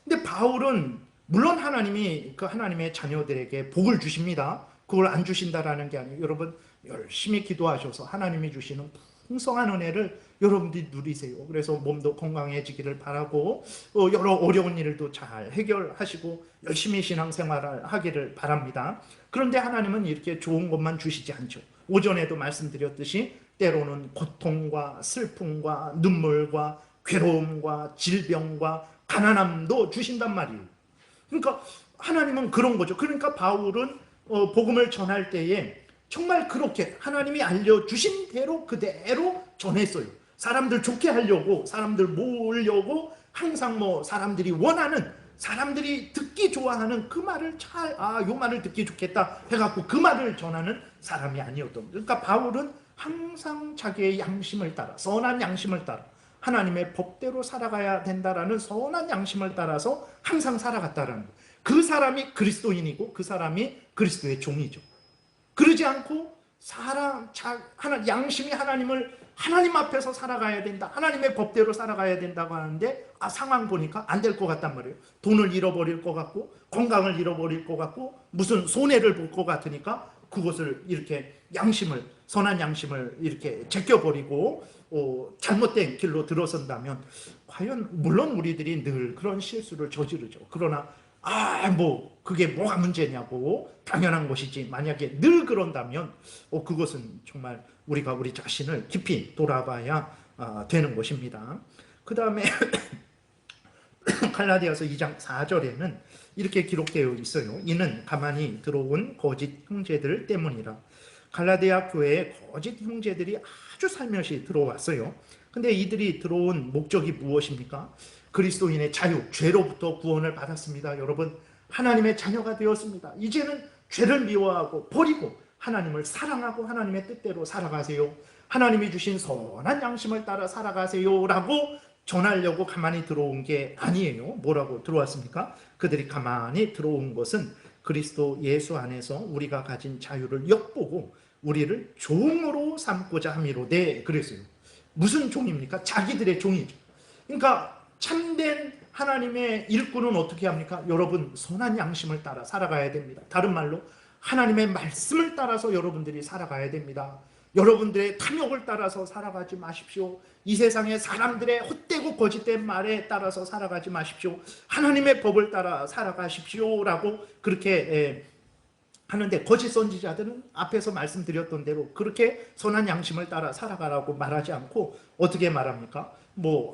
A: 근데 바울은, 물론 하나님의 자녀들에게 복을 주십니다. 그걸 안 주신다라는 게 아니에요. 여러분, 열심히 기도하셔서 하나님이 주시는 풍성한 은혜를 여러분들이 누리세요. 그래서 몸도 건강해지기를 바라고 여러 어려운 일도 잘 해결하시고 열심히 신앙생활을 하기를 바랍니다. 그런데 하나님은 이렇게 좋은 것만 주시지 않죠. 오전에도 말씀드렸듯이 때로는 고통과 슬픔과 눈물과 괴로움과 질병과 가난함도 주신단 말이에요. 그러니까 하나님은 그런 거죠. 그러니까 바울은 복음을 전할 때에 정말 그렇게 하나님이 알려주신 대로 그대로 전했어요. 사람들 좋게 하려고, 사람들 모으려고 항상 사람들이 원하는, 사람들이 듣기 좋아하는 그 말을 요 말을 듣기 좋겠다 해갖고 그 말을 전하는 사람이 아니었던 거예요. 그러니까 바울은 항상 자기의 양심을 따라, 선한 양심을 따라 하나님의 법대로 살아가야 된다라는 선한 양심을 따라서 항상 살아갔다라는 거예요. 그 사람이 그리스도인이고 그 사람이 그리스도의 종이죠. 그러지 않고 양심이 하나님 앞에서 살아가야 된다. 하나님의 법대로 살아가야 된다고 하는데 상황 보니까 안 될 것 같단 말이에요. 돈을 잃어버릴 것 같고 건강을 잃어버릴 것 같고 무슨 손해를 볼 것 같으니까 그것을 이렇게 선한 양심을 이렇게 제껴버리고 잘못된 길로 들어선다면 과연 물론 우리들이 늘 그런 실수를 저지르죠. 그러나 그게 뭐가 문제냐고 당연한 것이지 만약에 늘 그런다면 그것은 정말 우리가 우리 자신을 깊이 돌아봐야 되는 것입니다. 그 다음에 갈라디아서 2장 4절에는 이렇게 기록되어 있어요. 이는 가만히 들어온 거짓 형제들 때문이라. 갈라디아 교회에 거짓 형제들이 아주 살며시 들어왔어요. 근데 이들이 들어온 목적이 무엇입니까? 그리스도인의 자유, 죄로부터 구원을 받았습니다. 여러분, 하나님의 자녀가 되었습니다. 이제는 죄를 미워하고 버리고 하나님을 사랑하고 하나님의 뜻대로 살아가세요. 하나님이 주신 선한 양심을 따라 살아가세요 라고 전하려고 가만히 들어온 게 아니에요. 뭐라고 들어왔습니까? 그들이 가만히 들어온 것은 그리스도 예수 안에서 우리가 가진 자유를 엿보고 우리를 종으로 삼고자 함이로되 그랬어요. 무슨 종입니까? 자기들의 종이죠. 그러니까 참된 하나님의 일꾼은 어떻게 합니까? 여러분, 선한 양심을 따라 살아가야 됩니다. 다른 말로 하나님의 말씀을 따라서 여러분들이 살아가야 됩니다. 여러분들의 탐욕을 따라서 살아가지 마십시오. 이 세상의 사람들의 헛되고 거짓된 말에 따라서 살아가지 마십시오. 하나님의 법을 따라 살아가십시오 라고 그렇게 하는데 거짓 선지자들은 앞에서 말씀드렸던 대로 그렇게 선한 양심을 따라 살아가라고 말하지 않고 어떻게 말합니까?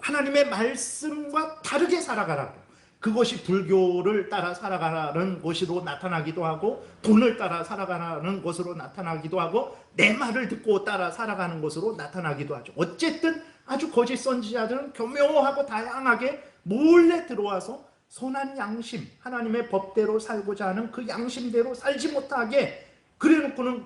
A: 하나님의 말씀과 다르게 살아가라고. 그것이 불교를 따라 살아가는 것으로 나타나기도 하고 돈을 따라 살아가는 것으로 나타나기도 하고 내 말을 듣고 따라 살아가는 것으로 나타나기도 하죠. 어쨌든 아주 거짓 선지자들은 교묘하고 다양하게 몰래 들어와서 선한 양심, 하나님의 법대로 살고자 하는 그 양심대로 살지 못하게 그래놓고는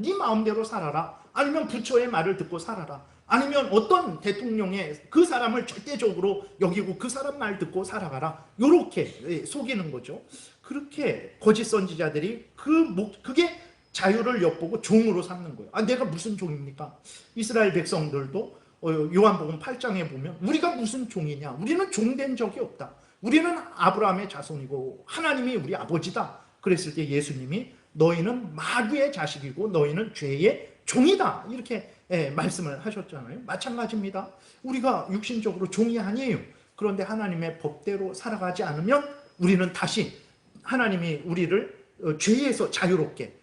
A: 네 마음대로 살아라. 아니면 부처의 말을 듣고 살아라. 아니면 어떤 대통령의 그 사람을 절대적으로 여기고 그 사람 말 듣고 살아가라. 요렇게 속이는 거죠. 그렇게 거짓 선지자들이 그게 자유를 엿보고 종으로 삼는 거예요. 내가 무슨 종입니까? 이스라엘 백성들도 요한복음 8장에 보면 우리가 무슨 종이냐? 우리는 종된 적이 없다. 우리는 아브라함의 자손이고 하나님이 우리 아버지다. 그랬을 때 예수님이 너희는 마귀의 자식이고 너희는 죄의 종이다. 이렇게 말씀을 하셨잖아요. 마찬가지입니다. 우리가 육신적으로 종이 아니에요. 그런데 하나님의 법대로 살아가지 않으면 우리는 다시 하나님이 우리를 죄에서 자유롭게,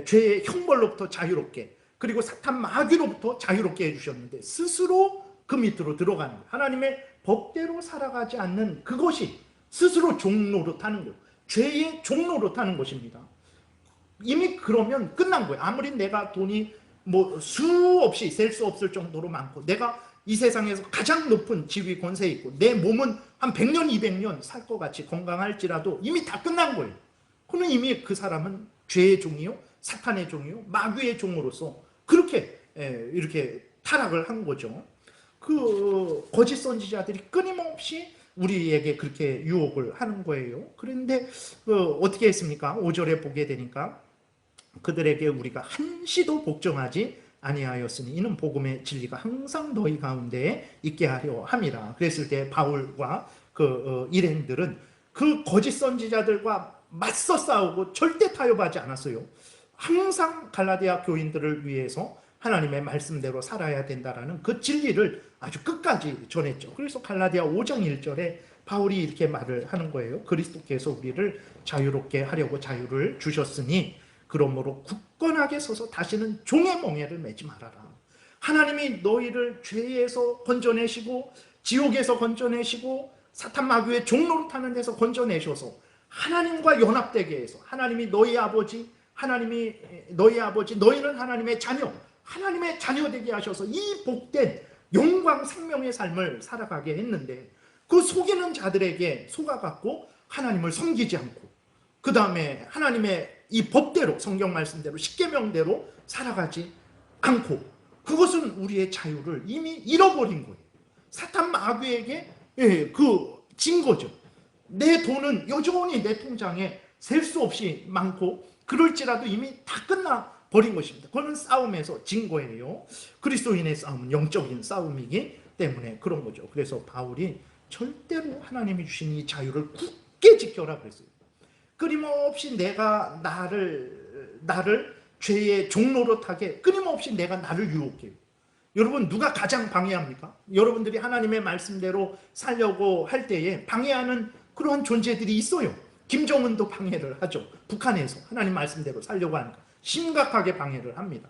A: 죄의 형벌로부터 자유롭게, 그리고 사탄 마귀로부터 자유롭게 해주셨는데 스스로 그 밑으로 들어가는 거예요. 하나님의 법대로 살아가지 않는 그것이 스스로 종노릇하는 거예요. 죄의 종노릇하는 것입니다. 이미 그러면 끝난 거예요. 아무리 내가 돈이 뭐 수없이 셀 수 없을 정도로 많고 내가 이 세상에서 가장 높은 지위 권세 있고 내 몸은 한 100년 200년 살 것 같이 건강할지라도 이미 다 끝난 거예요. 그러면 이미 그 사람은 죄의 종이요 사탄의 종이요 마귀의 종으로서 그렇게 이렇게 타락을 한 거죠. 그 거짓 선지자들이 끊임없이 우리에게 그렇게 유혹을 하는 거예요. 그런데 어떻게 했습니까? 5절에 보게 되니까 그들에게 우리가 한시도 복종하지 아니하였으니 이는 복음의 진리가 항상 너희 가운데 있게 하려 함이라. 그랬을 때 바울과 그 일행들은 그 거짓 선지자들과 맞서 싸우고 절대 타협하지 않았어요. 항상 갈라디아 교인들을 위해서 하나님의 말씀대로 살아야 된다라는 그 진리를 아주 끝까지 전했죠. 그래서 갈라디아 5장 1절에 바울이 이렇게 말을 하는 거예요. 그리스도께서 우리를 자유롭게 하려고 자유를 주셨으니 그러므로 굳건하게 서서 다시는 종의 멍에를 매지 말아라. 하나님이 너희를 죄에서 건져내시고 지옥에서 건져내시고 사탄 마귀의 종노릇하는 데서 건져내셔서 하나님과 연합되게 해서 하나님이 너희 아버지, 하나님이 너희 아버지, 너희는 하나님의 자녀, 하나님의 자녀 되게 하셔서 이 복된 영광 생명의 삶을 살아가게 했는데 그 속이는 자들에게 속아갖고 하나님을 섬기지 않고 그 다음에 하나님의 이 법대로 성경 말씀대로 십계명대로 살아가지 않고 그것은 우리의 자유를 이미 잃어버린 거예요. 사탄 마귀에게 진 거죠. 내 돈은 여전히 내 통장에 셀 수 없이 많고 그럴지라도 이미 다 끝나버린 것입니다. 그거는 싸움에서 진 거예요. 그리스도인의 싸움은 영적인 싸움이기 때문에 그런 거죠. 그래서 바울이 절대로 하나님이 주신 이 자유를 굳게 지켜라 그랬어요. 끊임없이 내가 나를 죄의 종노릇하게 끊임없이 내가 나를 유혹해요. 여러분 누가 가장 방해합니까? 여러분들이 하나님의 말씀대로 살려고 할 때에 방해하는 그런 존재들이 있어요. 김정은도 방해를 하죠. 북한에서 하나님 말씀대로 살려고 하니까 심각하게 방해를 합니다.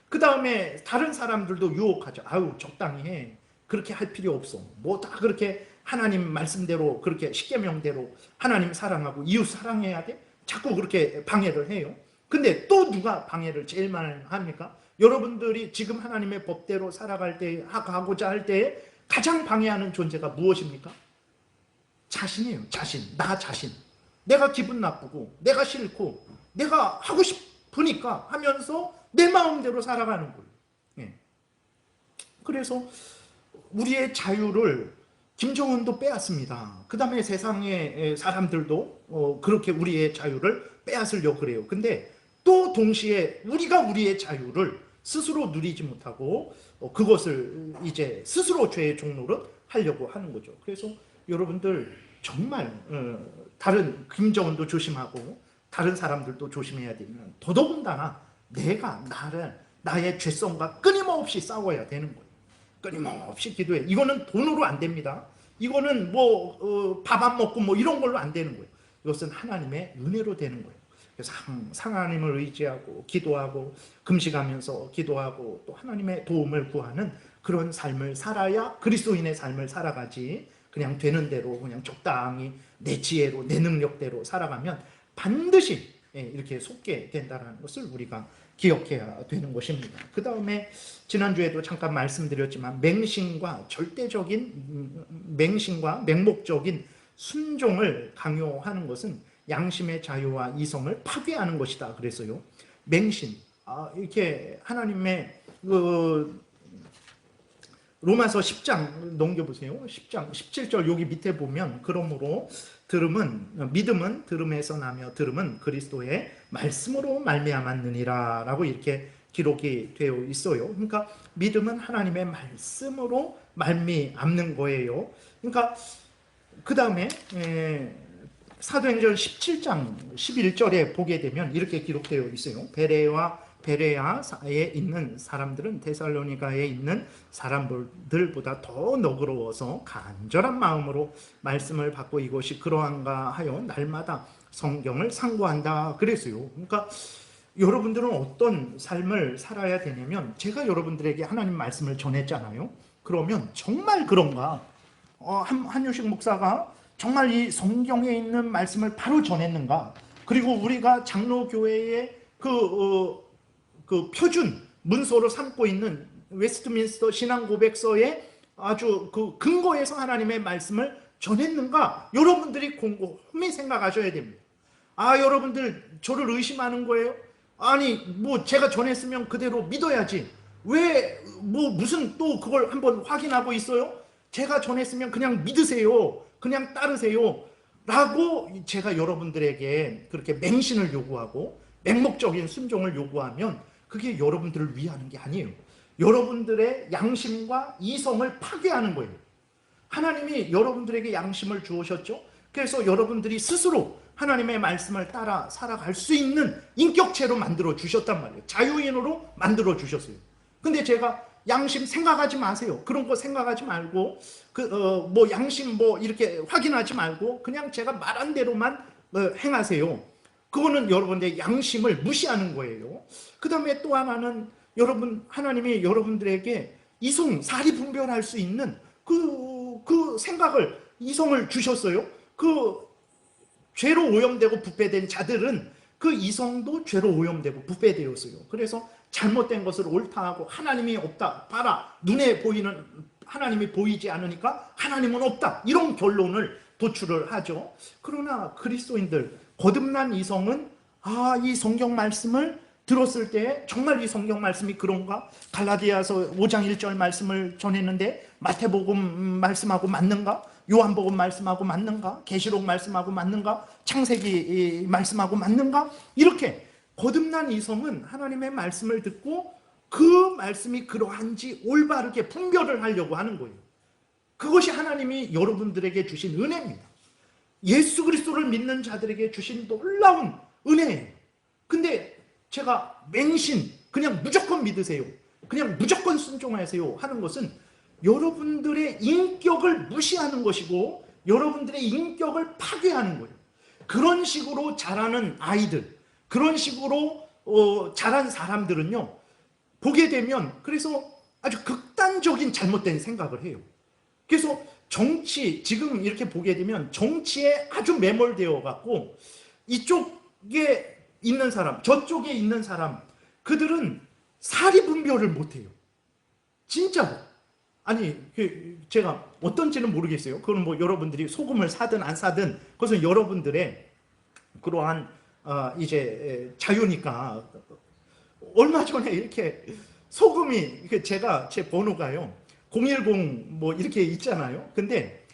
A: 그 다음에 다른 사람들도 유혹하죠. 아유 적당히 해. 그렇게 할 필요 없어. 뭐 다 그렇게 하나님 말씀대로 그렇게 십계명대로 하나님 사랑하고 이웃 사랑해야 돼? 자꾸 그렇게 방해를 해요. 근데 또 누가 방해를 제일 많이 합니까? 여러분들이 지금 하나님의 법대로 살아갈 때 하고자 할 때에 가장 방해하는 존재가 무엇입니까? 자신이에요. 나 자신. 내가 기분 나쁘고 내가 싫고 내가 하고 싶으니까 하면서 내 마음대로 살아가는 거예요. 예. 그래서 우리의 자유를 김정은도 빼앗습니다. 그 다음에 세상의 사람들도 그렇게 우리의 자유를 빼앗으려고 그래요. 근데 또 동시에 우리가 우리의 자유를 스스로 누리지 못하고 그것을 이제 스스로 죄의 종로를 하려고 하는 거죠. 그래서 여러분들 정말 다른 김정은도 조심하고 다른 사람들도 조심해야 되면 더더군다나 내가 나의 죄성과 끊임없이 싸워야 되는 거예요. 끊임없이 기도해. 이거는 돈으로 안 됩니다. 이거는 뭐 밥 안 먹고 뭐 이런 걸로 안 되는 거예요. 이것은 하나님의 은혜로 되는 거예요. 그래서 항상 하나님을 의지하고 기도하고 금식하면서 기도하고 또 하나님의 도움을 구하는 그런 삶을 살아야 그리스도인의 삶을 살아가지 그냥 되는 대로 그냥 적당히 내 지혜로 내 능력대로 살아가면 반드시 이렇게 속게 된다는 것을 우리가 기억해야 되는 것입니다. 그 다음에 지난주에도 잠깐 말씀드렸지만 맹신과 맹목적인 순종을 강요하는 것은 양심의 자유와 이성을 파괴하는 것이다 그래서요. 맹신, 이렇게 하나님의 로마서 10장 넘겨보세요. 10장 17절 여기 밑에 보면 그러므로 믿음은 들음에서 나며 들음은 그리스도의 말씀으로 말미암았느니라 라고 이렇게 기록이 되어 있어요. 그러니까 믿음은 하나님의 말씀으로 말미암는 거예요. 그러니까 그 다음에 사도행전 17장 11절에 보게 되면 이렇게 기록되어 있어요. 베레아에 있는 사람들은 데살로니가에 있는 사람들보다 더 너그러워서 간절한 마음으로 말씀을 받고 이것이 그러한가 하여 날마다 성경을 상고한다 그랬어요. 그러니까 여러분들은 어떤 삶을 살아야 되냐면, 제가 여러분들에게 하나님 말씀을 전했잖아요. 그러면 정말 그런가? 한유식 목사가 정말 이 성경에 있는 말씀을 바로 전했는가? 그리고 우리가 장로교회의 그 표준 문서로 삼고 있는 웨스트민스터 신앙고백서의 아주 그 근거에서 하나님의 말씀을 전했는가? 여러분들이 곰곰이 생각하셔야 됩니다. 여러분들 저를 의심하는 거예요? 아니 뭐 제가 전했으면 그대로 믿어야지, 왜 뭐 무슨 또 그걸 한번 확인하고 있어요? 제가 전했으면 그냥 믿으세요, 그냥 따르세요 라고 제가 여러분들에게 그렇게 맹신을 요구하고 맹목적인 순종을 요구하면 그게 여러분들을 위하는 게 아니에요. 여러분들의 양심과 이성을 파괴하는 거예요. 하나님이 여러분들에게 양심을 주셨죠. 그래서 여러분들이 스스로 하나님의 말씀을 따라 살아갈 수 있는 인격체로 만들어 주셨단 말이에요. 자유인으로 만들어 주셨어요. 근데 제가 양심 생각하지 마세요, 그런 거 생각하지 말고 뭐 양심 뭐 이렇게 확인하지 말고 그냥 제가 말한 대로만 행하세요. 그거는 여러분의 양심을 무시하는 거예요. 그 다음에 또 하나는 하나님이 여러분들에게 이성 사리 분별할 수 있는 그 생각을, 이성을 주셨어요. 그 죄로 오염되고 부패된 자들은 그 이성도 죄로 오염되고 부패되었어요. 그래서 잘못된 것을 옳다하고 하나님이 없다, 봐라 눈에 보이는 하나님이 보이지 않으니까 하나님은 없다, 이런 결론을 도출을 하죠. 그러나 그리스도인들, 거듭난 이성은 이 성경 말씀을 들었을 때 정말 이 성경 말씀이 그런가? 갈라디아서 5장 1절 말씀을 전했는데 마태복음 말씀하고 맞는가? 요한복음 말씀하고 맞는가? 계시록 말씀하고 맞는가? 창세기 말씀하고 맞는가? 이렇게 거듭난 이성은 하나님의 말씀을 듣고 그 말씀이 그러한지 올바르게 분별을 하려고 하는 거예요. 그것이 하나님이 여러분들에게 주신 은혜입니다. 예수 그리스도를 믿는 자들에게 주신 놀라운 은혜예요. 근데 제가 맹신, 그냥 무조건 믿으세요, 그냥 무조건 순종하세요 하는 것은 여러분들의 인격을 무시하는 것이고 여러분들의 인격을 파괴하는 거예요. 그런 식으로 자라는 아이들, 그런 식으로 자란 사람들은요, 보게 되면 그래서 아주 극단적인 잘못된 생각을 해요. 그래서 지금 이렇게 보게 되면 정치에 아주 매몰되어 갖고 이쪽에 있는 사람, 저쪽에 있는 사람, 그들은 사리 분별을 못해요. 진짜로. 아니 제가 어떤지는 모르겠어요. 그건 뭐 여러분들이 소금을 사든 안 사든 그것은 여러분들의 그러한 이제 자유니까. 얼마 전에 이렇게 소금이, 제가 제 번호가요 010 뭐 이렇게 있잖아요. 근데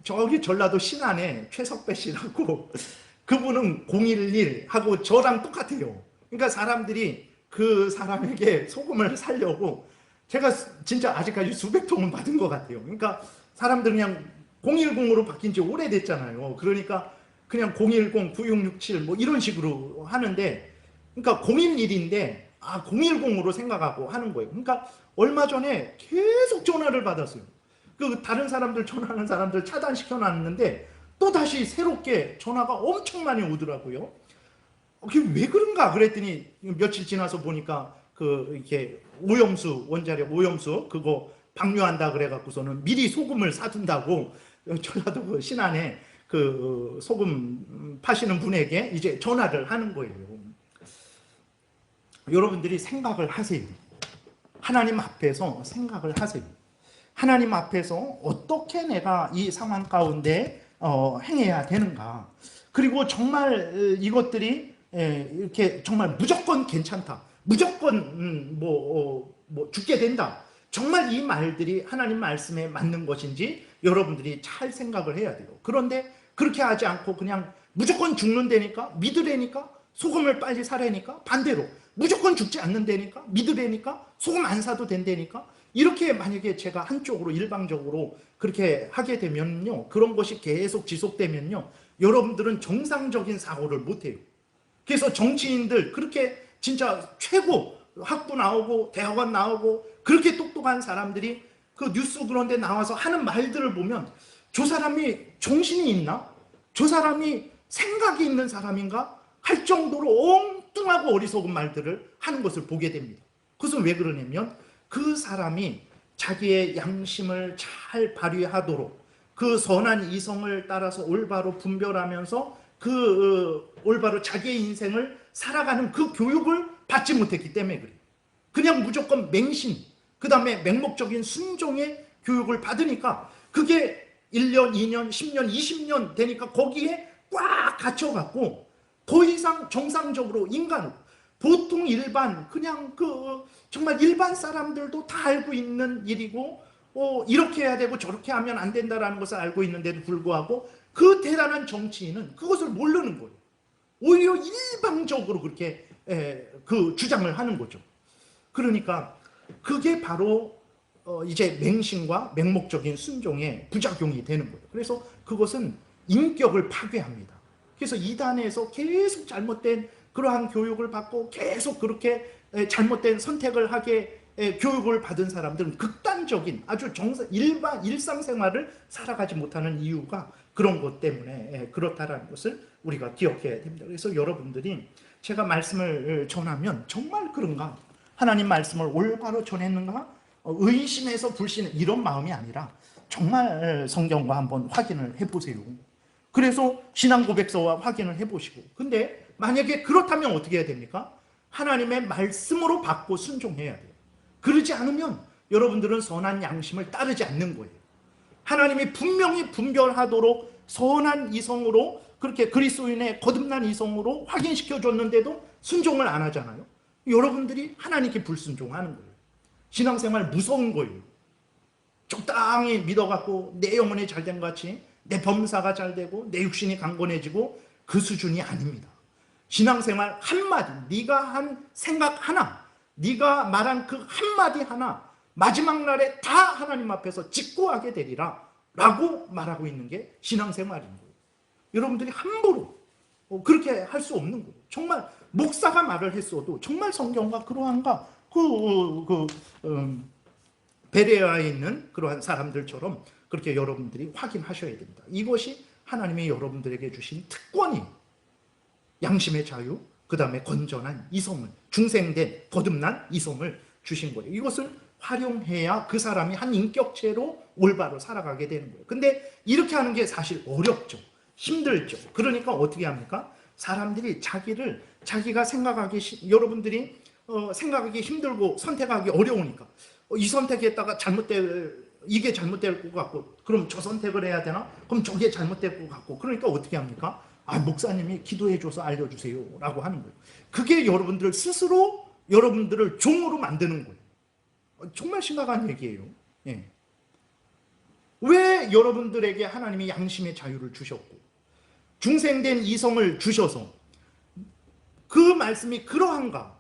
A: 저기 전라도 신안에 최석배 씨라고 그분은 011 하고 저랑 똑같아요. 그러니까 사람들이 그 사람에게 소금을 사려고, 제가 진짜 아직까지 수백 통은 받은 것 같아요. 그러니까 사람들은 그냥 010으로 바뀐 지 오래됐잖아요. 그러니까 그냥 010, 9667 뭐 이런 식으로 하는데, 그러니까 011인데 010으로 생각하고 하는 거예요. 그러니까 얼마 전에 계속 전화를 받았어요. 그 다른 사람들 전화하는 사람들 차단시켜 놨는데 또 다시 새롭게 전화가 엄청 많이 오더라고요. 그게 왜 그런가 그랬더니 며칠 지나서 보니까 이렇게 오염수, 원자력 오염수 그거 방류한다 그래갖고서는 미리 소금을 사둔다고 전라도 그 신안에 그 소금 파시는 분에게 이제 전화를 하는 거예요. 여러분들이 생각을 하세요. 하나님 앞에서 생각을 하세요. 하나님 앞에서 어떻게 내가 이 상황 가운데 행해야 되는가. 그리고 정말 이것들이 이렇게 정말 무조건 괜찮다, 무조건 뭐 죽게 된다, 정말 이 말들이 하나님 말씀에 맞는 것인지 여러분들이 잘 생각을 해야 돼요. 그런데 그렇게 하지 않고 그냥 무조건 죽는다니까, 믿으라니까, 소금을 빨리 사라니까, 반대로 무조건 죽지 않는다니까, 믿으라니까, 소금 안 사도 된다니까, 이렇게 만약에 제가 한쪽으로 일방적으로 그렇게 하게 되면요, 그런 것이 계속 지속되면요, 여러분들은 정상적인 사고를 못해요. 그래서 정치인들 그렇게 진짜 최고 학부 나오고 대학원 나오고 그렇게 똑똑한 사람들이 그 뉴스 그런 데 나와서 하는 말들을 보면 저 사람이 정신이 있나? 저 사람이 생각이 있는 사람인가? 할 정도로 엉뚱하고 어리석은 말들을 하는 것을 보게 됩니다. 그것은 왜 그러냐면 그 사람이 자기의 양심을 잘 발휘하도록 그 선한 이성을 따라서 올바로 분별하면서 그 올바로 자기의 인생을 살아가는 그 교육을 받지 못했기 때문에 그래요. 그냥 무조건 맹신, 그 다음에 맹목적인 순종의 교육을 받으니까 그게 1년, 2년, 10년, 20년 되니까 거기에 꽉 갇혀갖고 더 이상 정상적으로 인간으로 보통 일반 그냥 그 정말 일반 사람들도 다 알고 있는 일이고 이렇게 해야 되고 저렇게 하면 안 된다라는 것을 알고 있는데도 불구하고 그 대단한 정치인은 그것을 모르는 거예요. 오히려 일방적으로 그렇게 그 주장을 하는 거죠. 그러니까 그게 바로 이제 맹신과 맹목적인 순종의 부작용이 되는 거예요. 그래서 그것은 인격을 파괴합니다. 그래서 이단에서 계속 잘못된 그러한 교육을 받고 계속 그렇게 잘못된 선택을 하게 교육을 받은 사람들은 극단적인 아주 일상생활을 살아가지 못하는 이유가 그런 것 때문에 그렇다라는 것을 우리가 기억해야 됩니다. 그래서 여러분들이 제가 말씀을 전하면 정말 그런가? 하나님 말씀을 올바로 전했는가? 의심해서 불신 이런 마음이 아니라 정말 성경과 한번 확인을 해보세요. 그래서 신앙 고백서와 확인을 해보시고 근데 만약에 그렇다면 어떻게 해야 됩니까? 하나님의 말씀으로 받고 순종해야 돼요. 그러지 않으면 여러분들은 선한 양심을 따르지 않는 거예요. 하나님이 분명히 분별하도록 선한 이성으로 그렇게 그리스도인의 거듭난 이성으로 확인시켜줬는데도 순종을 안 하잖아요. 여러분들이 하나님께 불순종하는 거예요. 신앙생활 무서운 거예요. 적당히 믿어갖고 내 영혼이 잘된 것 같이 내 범사가 잘되고 내 육신이 강건해지고 그 수준이 아닙니다. 신앙생활 한마디, 네가 한 생각 하나, 네가 말한 그 한마디 하나 마지막 날에 다 하나님 앞에서 직고하게 되리라 라고 말하고 있는 게 신앙생활인 거예요. 여러분들이 함부로 그렇게 할 수 없는 거예요. 정말 목사가 말을 했어도 정말 성경과 그러한가 베레아에 있는 그러한 사람들처럼 그렇게 여러분들이 확인하셔야 됩니다. 이것이 하나님이 여러분들에게 주신 특권이 양심의 자유, 그 다음에 건전한 이성을, 중생된 거듭난 이성을 주신 거예요. 이것을 활용해야 그 사람이 한 인격체로 올바로 살아가게 되는 거예요. 근데 이렇게 하는 게 사실 어렵죠. 힘들죠. 그러니까 어떻게 합니까? 사람들이 자기가 생각하기, 여러분들이 생각하기 힘들고 선택하기 어려우니까 이 선택했다가 이게 잘못될 것 같고 그럼 저 선택을 해야 되나? 그럼 저게 잘못될 것 같고 그러니까 어떻게 합니까? 목사님이 기도해줘서 알려주세요 라고 하는 거예요. 그게 여러분들 스스로 여러분들을 종으로 만드는 거예요. 정말 심각한 얘기예요. 예. 왜 여러분들에게 하나님이 양심의 자유를 주셨고 중생된 이성을 주셔서 그 말씀이 그러한가?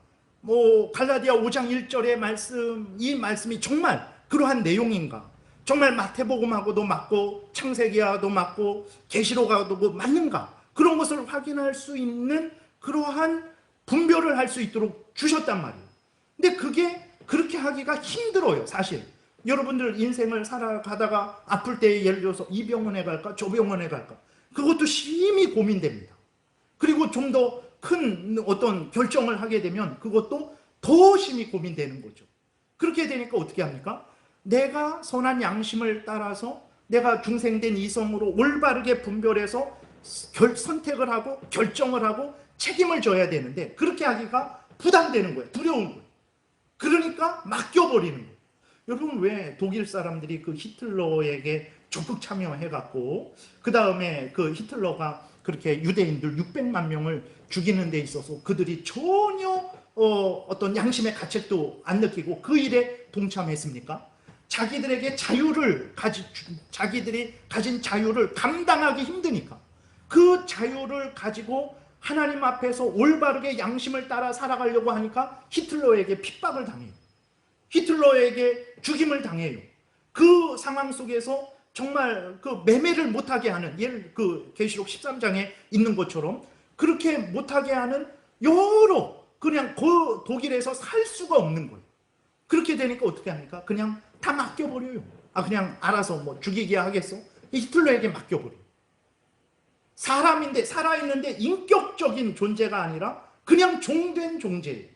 A: 갈라디아 5장 1절의 말씀, 이 말씀이 정말 그러한 내용인가? 정말 마태복음하고도 맞고 창세기하고도 맞고 계시록하고도 맞는가? 그런 것을 확인할 수 있는 그러한 분별을 할 수 있도록 주셨단 말이에요. 근데 그게 그렇게 하기가 힘들어요, 사실. 여러분들 인생을 살아가다가 아플 때 예를 들어서 이 병원에 갈까 저 병원에 갈까 그것도 심히 고민됩니다. 그리고 좀 더 큰 어떤 결정을 하게 되면 그것도 더 심히 고민되는 거죠. 그렇게 되니까 어떻게 합니까? 내가 선한 양심을 따라서 내가 중생된 이성으로 올바르게 분별해서 선택을 하고 결정을 하고 책임을 져야 되는데 그렇게 하기가 부담되는 거예요. 두려운 거예요. 그러니까 맡겨버리는 거예요. 여러분 왜 독일 사람들이 그 히틀러에게 적극 참여해갖고 그 다음에 그 히틀러가 그렇게 유대인들 600만 명을 죽이는 데 있어서 그들이 전혀 어떤 양심의 가책도 안 느끼고 그 일에 동참했습니까? 자기들이 가진 자유를 감당하기 힘드니까 그 자유를 가지고 하나님 앞에서 올바르게 양심을 따라 살아가려고 하니까 히틀러에게 핍박을 당해요. 히틀러에게 죽임을 당해요. 그 상황 속에서 정말 그 매매를 못하게 하는, 예를 그 계시록 13장에 있는 것처럼 그렇게 못하게 하는 여러, 그냥 그 독일에서 살 수가 없는 거예요. 그렇게 되니까 어떻게 합니까? 그냥 다 맡겨버려요. 그냥 알아서 뭐 죽이게 하겠어? 히틀러에게 맡겨버려요. 사람인데, 살아있는데 인격적인 존재가 아니라 그냥 종된 존재예요.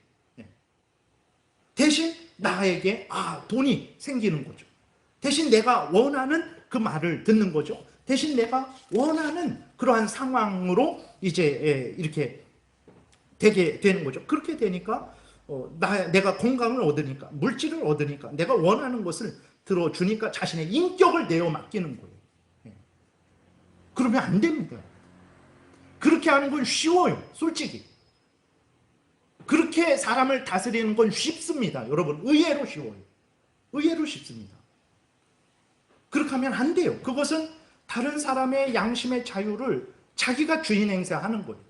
A: 대신 나에게 돈이 생기는 거죠. 대신 내가 원하는 그 말을 듣는 거죠. 대신 내가 원하는 그러한 상황으로 이제 이렇게 되게 되는 거죠. 그렇게 되니까 내가 건강을 얻으니까, 물질을 얻으니까, 내가 원하는 것을 들어주니까 자신의 인격을 내어 맡기는 거예요. 그러면 안 됩니다. 그렇게 하는 건 쉬워요, 솔직히. 그렇게 사람을 다스리는 건 쉽습니다. 여러분, 의외로 쉬워요. 의외로 쉽습니다. 그렇게 하면 안 돼요. 그것은 다른 사람의 양심의 자유를 자기가 주인 행사하는 거예요.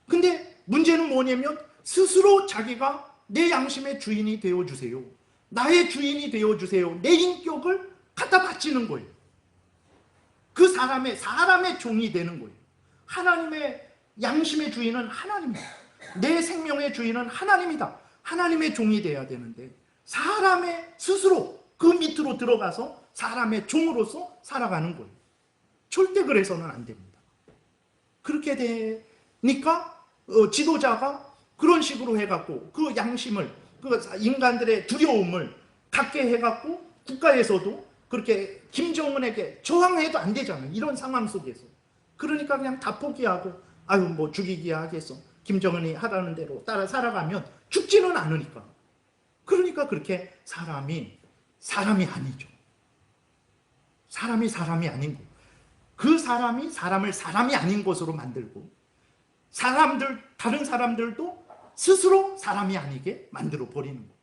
A: 근데 문제는 뭐냐면 스스로 자기가 내 양심의 주인이 되어주세요. 나의 주인이 되어주세요. 내 인격을 갖다 바치는 거예요. 그 사람의 종이 되는 거예요. 하나님의 양심의 주인은 하나님입니다. 내 생명의 주인은 하나님이다. 하나님의 종이 돼야 되는데 사람의 스스로 그 밑으로 들어가서 사람의 종으로서 살아가는 거예요. 절대 그래서는 안 됩니다. 그렇게 되니까 지도자가 그런 식으로 해갖고 그 양심을, 그 인간들의 두려움을 갖게 해갖고 국가에서도 그렇게 김정은에게 저항해도 안 되잖아요. 이런 상황 속에서. 그러니까 그냥 다 포기하고 뭐 죽이기야 하겠어. 김정은이 하라는 대로 따라 살아가면 죽지는 않으니까. 그러니까 그렇게 사람이 아니죠. 사람이 아닌 거. 그 사람이 사람을 사람이 아닌 것으로 만들고 다른 사람들도 스스로 사람이 아니게 만들어 버리는 거.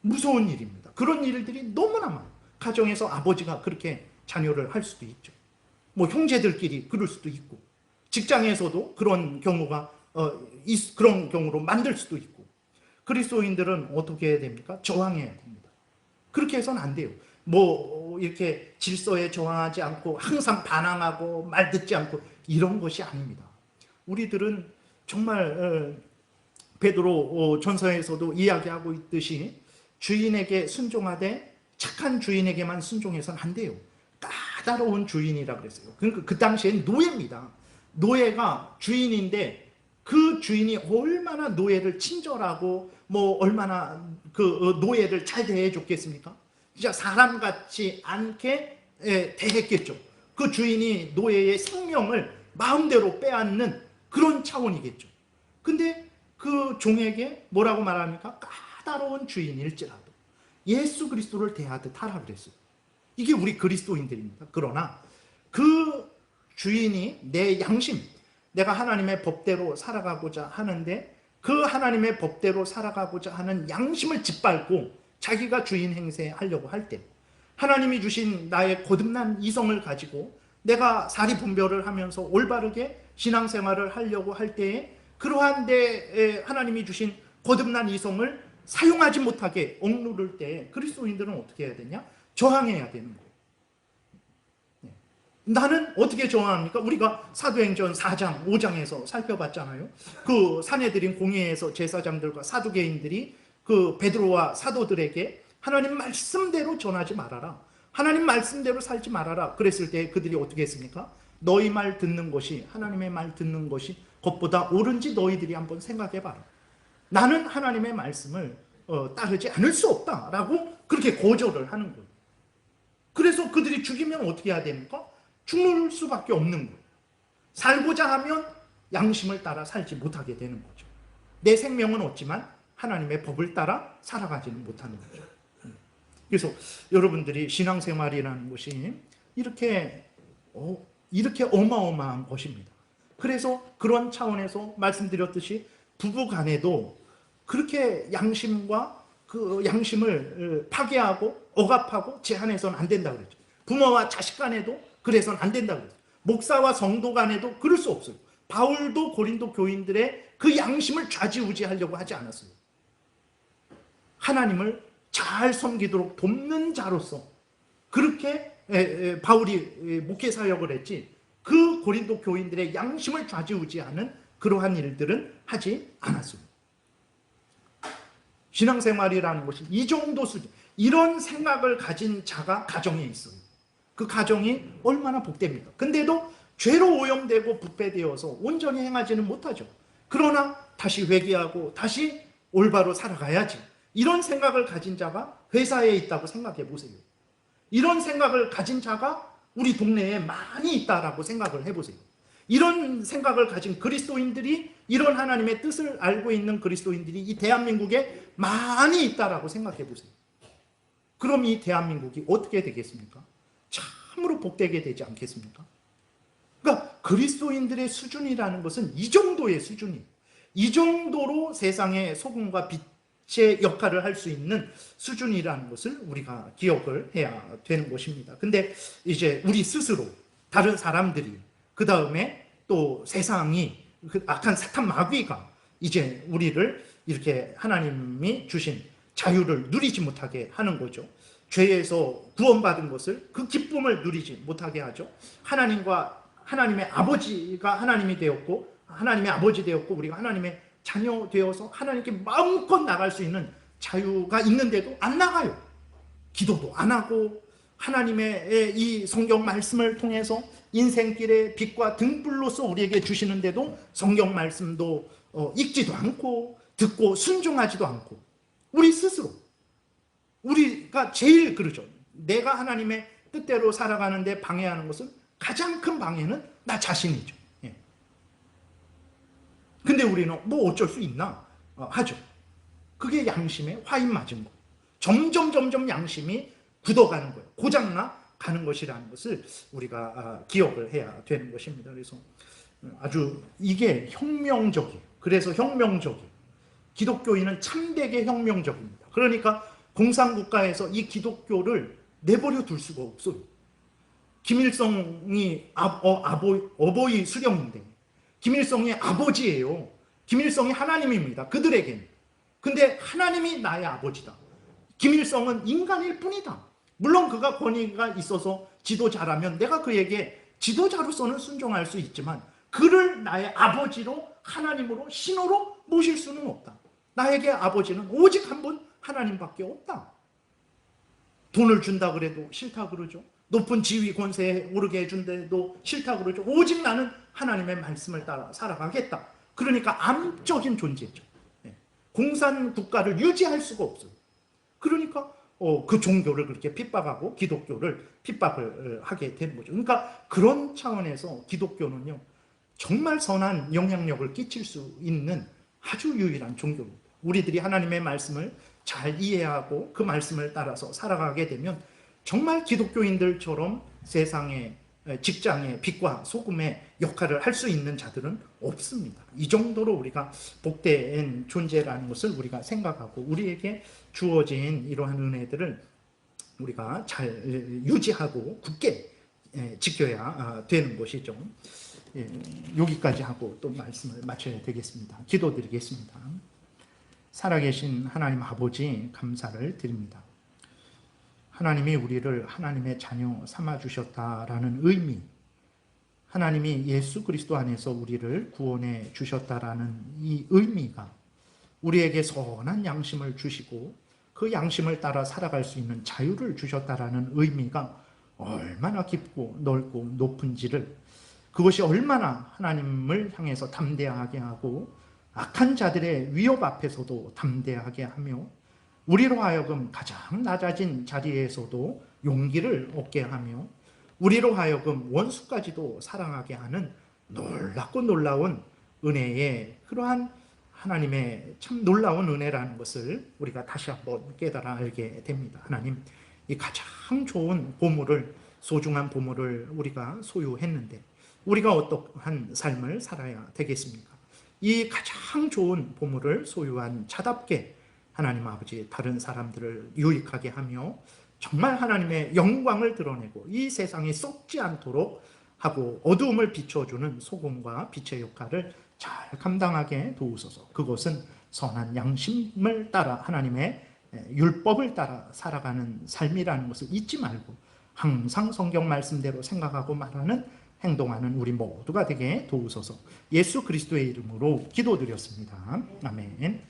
A: 무서운 일입니다. 그런 일들이 너무나 많아요. 가정에서 아버지가 그렇게 자녀를 할 수도 있죠. 뭐 형제들끼리 그럴 수도 있고, 직장에서도 그런 경우가 그런 경우로 만들 수도 있고. 그리스도인들은 어떻게 해야 됩니까? 저항해야 됩니다. 그렇게 해서는 안 돼요. 뭐 이렇게 질서에 저항하지 않고 항상 반항하고 말 듣지 않고 이런 것이 아닙니다. 우리들은 정말 베드로 전서에서도 이야기하고 있듯이 주인에게 순종하되 착한 주인에게만 순종해서는 안 돼요. 까다로운 주인이라 그랬어요. 그러니까 그 당시엔 노예입니다. 노예가 주인인데 그 주인이 얼마나 노예를 친절하고 뭐 얼마나 그 노예를 잘 대해줬겠습니까? 진짜 사람 같지 않게 대했겠죠. 그 주인이 노예의 생명을 마음대로 빼앗는 그런 차원이겠죠. 근데 그 종에게 뭐라고 말합니까? 까다로운 주인일지라도 예수 그리스도를 대하듯 하라 그랬어요. 이게 우리 그리스도인들입니다. 그러나 그 주인이 내 양심, 내가 하나님의 법대로 살아가고자 하는데 그 하나님의 법대로 살아가고자 하는 양심을 짓밟고 자기가 주인 행세하려고 할 때, 하나님이 주신 나의 거듭난 이성을 가지고 내가 사리분별을 하면서 올바르게 신앙생활을 하려고 할 때에 그러한 데 하나님이 주신 거듭난 이성을 사용하지 못하게 억누를 때 그리스도인들은 어떻게 해야 되냐? 저항해야 되는 거예요. 나는 어떻게 저항합니까? 우리가 사도행전 4장, 5장에서 살펴봤잖아요. 그 사내들인 공회에서 제사장들과 사두개인들이 그 베드로와 사도들에게 하나님 말씀대로 전하지 말아라. 하나님 말씀대로 살지 말아라. 그랬을 때 그들이 어떻게 했습니까? 너희 말 듣는 것이, 하나님의 말 듣는 것이 것보다 옳은지 너희들이 한번 생각해봐라. 나는 하나님의 말씀을 따르지 않을 수 없다라고 그렇게 거절을 하는 거예요. 그래서 그들이 죽이면 어떻게 해야 됩니까? 죽을 수밖에 없는 거예요. 살고자 하면 양심을 따라 살지 못하게 되는 거죠. 내 생명은 얻지만 하나님의 법을 따라 살아가지는 못하는 거죠. 그래서 여러분들이 신앙생활이라는 것이 이렇게 어마어마한 것입니다. 그래서 그런 차원에서 말씀드렸듯이 부부 간에도 그렇게 양심과 그 양심을 파괴하고 억압하고 제한해서는 안 된다고 그랬죠. 부모와 자식 간에도 그래서는 안 된다고 그랬죠. 목사와 성도 간에도 그럴 수 없어요. 바울도 고린도 교인들의 그 양심을 좌지우지하려고 하지 않았어요. 하나님을 잘 섬기도록 돕는 자로서 그렇게 바울이 목회 사역을 했지, 그 고린도 교인들의 양심을 좌지우지하는 그러한 일들은 하지 않았습니다. 신앙생활이라는 것이 이 정도 수준, 이런 생각을 가진 자가 가정에 있어요. 그 가정이 얼마나 복됩니까? 근데도 죄로 오염되고 부패되어서 온전히 행하지는 못하죠. 그러나 다시 회개하고 다시 올바로 살아가야지, 이런 생각을 가진 자가 회사에 있다고 생각해 보세요. 이런 생각을 가진 자가 우리 동네에 많이 있다라고 생각을 해보세요. 이런 생각을 가진 그리스도인들이, 이런 하나님의 뜻을 알고 있는 그리스도인들이 이 대한민국에 많이 있다라고 생각해 보세요. 그럼 이 대한민국이 어떻게 되겠습니까? 참으로 복되게 되지 않겠습니까? 그러니까 그리스도인들의 수준이라는 것은 이 정도의 수준이에요. 이 정도로 세상의 소금과 빛의 역할을 할 수 있는 수준이라는 것을 우리가 기억을 해야 되는 것입니다. 근데 이제 우리 스스로, 다른 사람들이, 그 다음에 또 세상이, 그 악한 사탄 마귀가 이제 우리를 이렇게 하나님이 주신 자유를 누리지 못하게 하는 거죠. 죄에서 구원받은 것을, 그 기쁨을 누리지 못하게 하죠. 하나님의 아버지가 하나님이 되었고, 하나님의 아버지 되었고, 우리가 하나님의 자녀 되어서 하나님께 마음껏 나갈 수 있는 자유가 있는데도 안 나가요. 기도도 안 하고, 하나님의 이 성경 말씀을 통해서 인생길의 빛과 등불로서 우리에게 주시는데도 성경 말씀도 읽지도 않고 듣고 순종하지도 않고, 우리 스스로, 우리가 제일 그러죠. 내가 하나님의 뜻대로 살아가는데 방해하는 것은, 가장 큰 방해는 나 자신이죠. 예. 근데 우리는 뭐 어쩔 수 있나 하죠. 그게 양심에 화인 맞은 거. 점점 양심이 굳어가는 거예요. 고장나 가는 것이라는 것을 우리가 기억을 해야 되는 것입니다. 그래서 아주 이게 혁명적이에요. 그래서 혁명적이에요. 기독교인은 참되게 혁명적입니다. 그러니까 공산국가에서 이 기독교를 내버려 둘 수가 없어요. 김일성이 어버이 수령인데, 김일성이 아버지예요. 김일성이 하나님입니다. 그들에게는. 근데 하나님이 나의 아버지다. 김일성은 인간일 뿐이다. 물론 그가 권위가 있어서 지도자라면 내가 그에게 지도자로서는 순종할 수 있지만, 그를 나의 아버지로, 하나님으로, 신으로 모실 수는 없다. 나에게 아버지는 오직 한 분 하나님밖에 없다. 돈을 준다 그래도 싫다 그러죠. 높은 지위 권세에 오르게 해준데도 싫다 그러죠. 오직 나는 하나님의 말씀을 따라 살아가겠다. 그러니까 암적인 존재죠. 공산국가를 유지할 수가 없어요. 그러니까 그 종교를 그렇게 핍박하고 기독교를 핍박을 하게 되는 거죠. 그러니까 그런 차원에서 기독교는요, 정말 선한 영향력을 끼칠 수 있는 아주 유일한 종교입니다. 우리들이 하나님의 말씀을 잘 이해하고 그 말씀을 따라서 살아가게 되면 정말 기독교인들처럼 세상의, 직장의 빛과 소금의 역할을 할 수 있는 자들은 없습니다. 이 정도로 우리가 복된 존재라는 것을 우리가 생각하고, 우리에게 주어진 이러한 은혜들을 우리가 잘 유지하고 굳게 지켜야 되는 것이죠. 여기까지 하고 또 말씀을 마쳐야 되겠습니다. 기도드리겠습니다. 살아계신 하나님 아버지, 감사를 드립니다. 하나님이 우리를 하나님의 자녀 삼아주셨다라는 의미, 하나님이 예수 그리스도 안에서 우리를 구원해 주셨다라는 이 의미가 우리에게 선한 양심을 주시고 그 양심을 따라 살아갈 수 있는 자유를 주셨다라는 의미가 얼마나 깊고 넓고 높은지를, 그것이 얼마나 하나님을 향해서 담대하게 하고 악한 자들의 위협 앞에서도 담대하게 하며 우리로 하여금 가장 낮아진 자리에서도 용기를 얻게 하며 우리로 하여금 원수까지도 사랑하게 하는 놀랍고 놀라운 은혜의, 그러한 하나님의 참 놀라운 은혜라는 것을 우리가 다시 한번 깨달아 알게 됩니다. 하나님, 이 가장 좋은 보물을, 소중한 보물을 우리가 소유했는데 우리가 어떠한 삶을 살아야 되겠습니까? 이 가장 좋은 보물을 소유한 자답게 하나님 아버지, 다른 사람들을 유익하게 하며 정말 하나님의 영광을 드러내고 이 세상에 썩지 않도록 하고 어두움을 비춰주는 소금과 빛의 역할을 잘 감당하게 도우소서. 그것은 선한 양심을 따라 하나님의 율법을 따라 살아가는 삶이라는 것을 잊지 말고 항상 성경 말씀대로 생각하고 말하는 행동하는 우리 모두가 되게 도우소서. 예수 그리스도의 이름으로 기도드렸습니다. 아멘.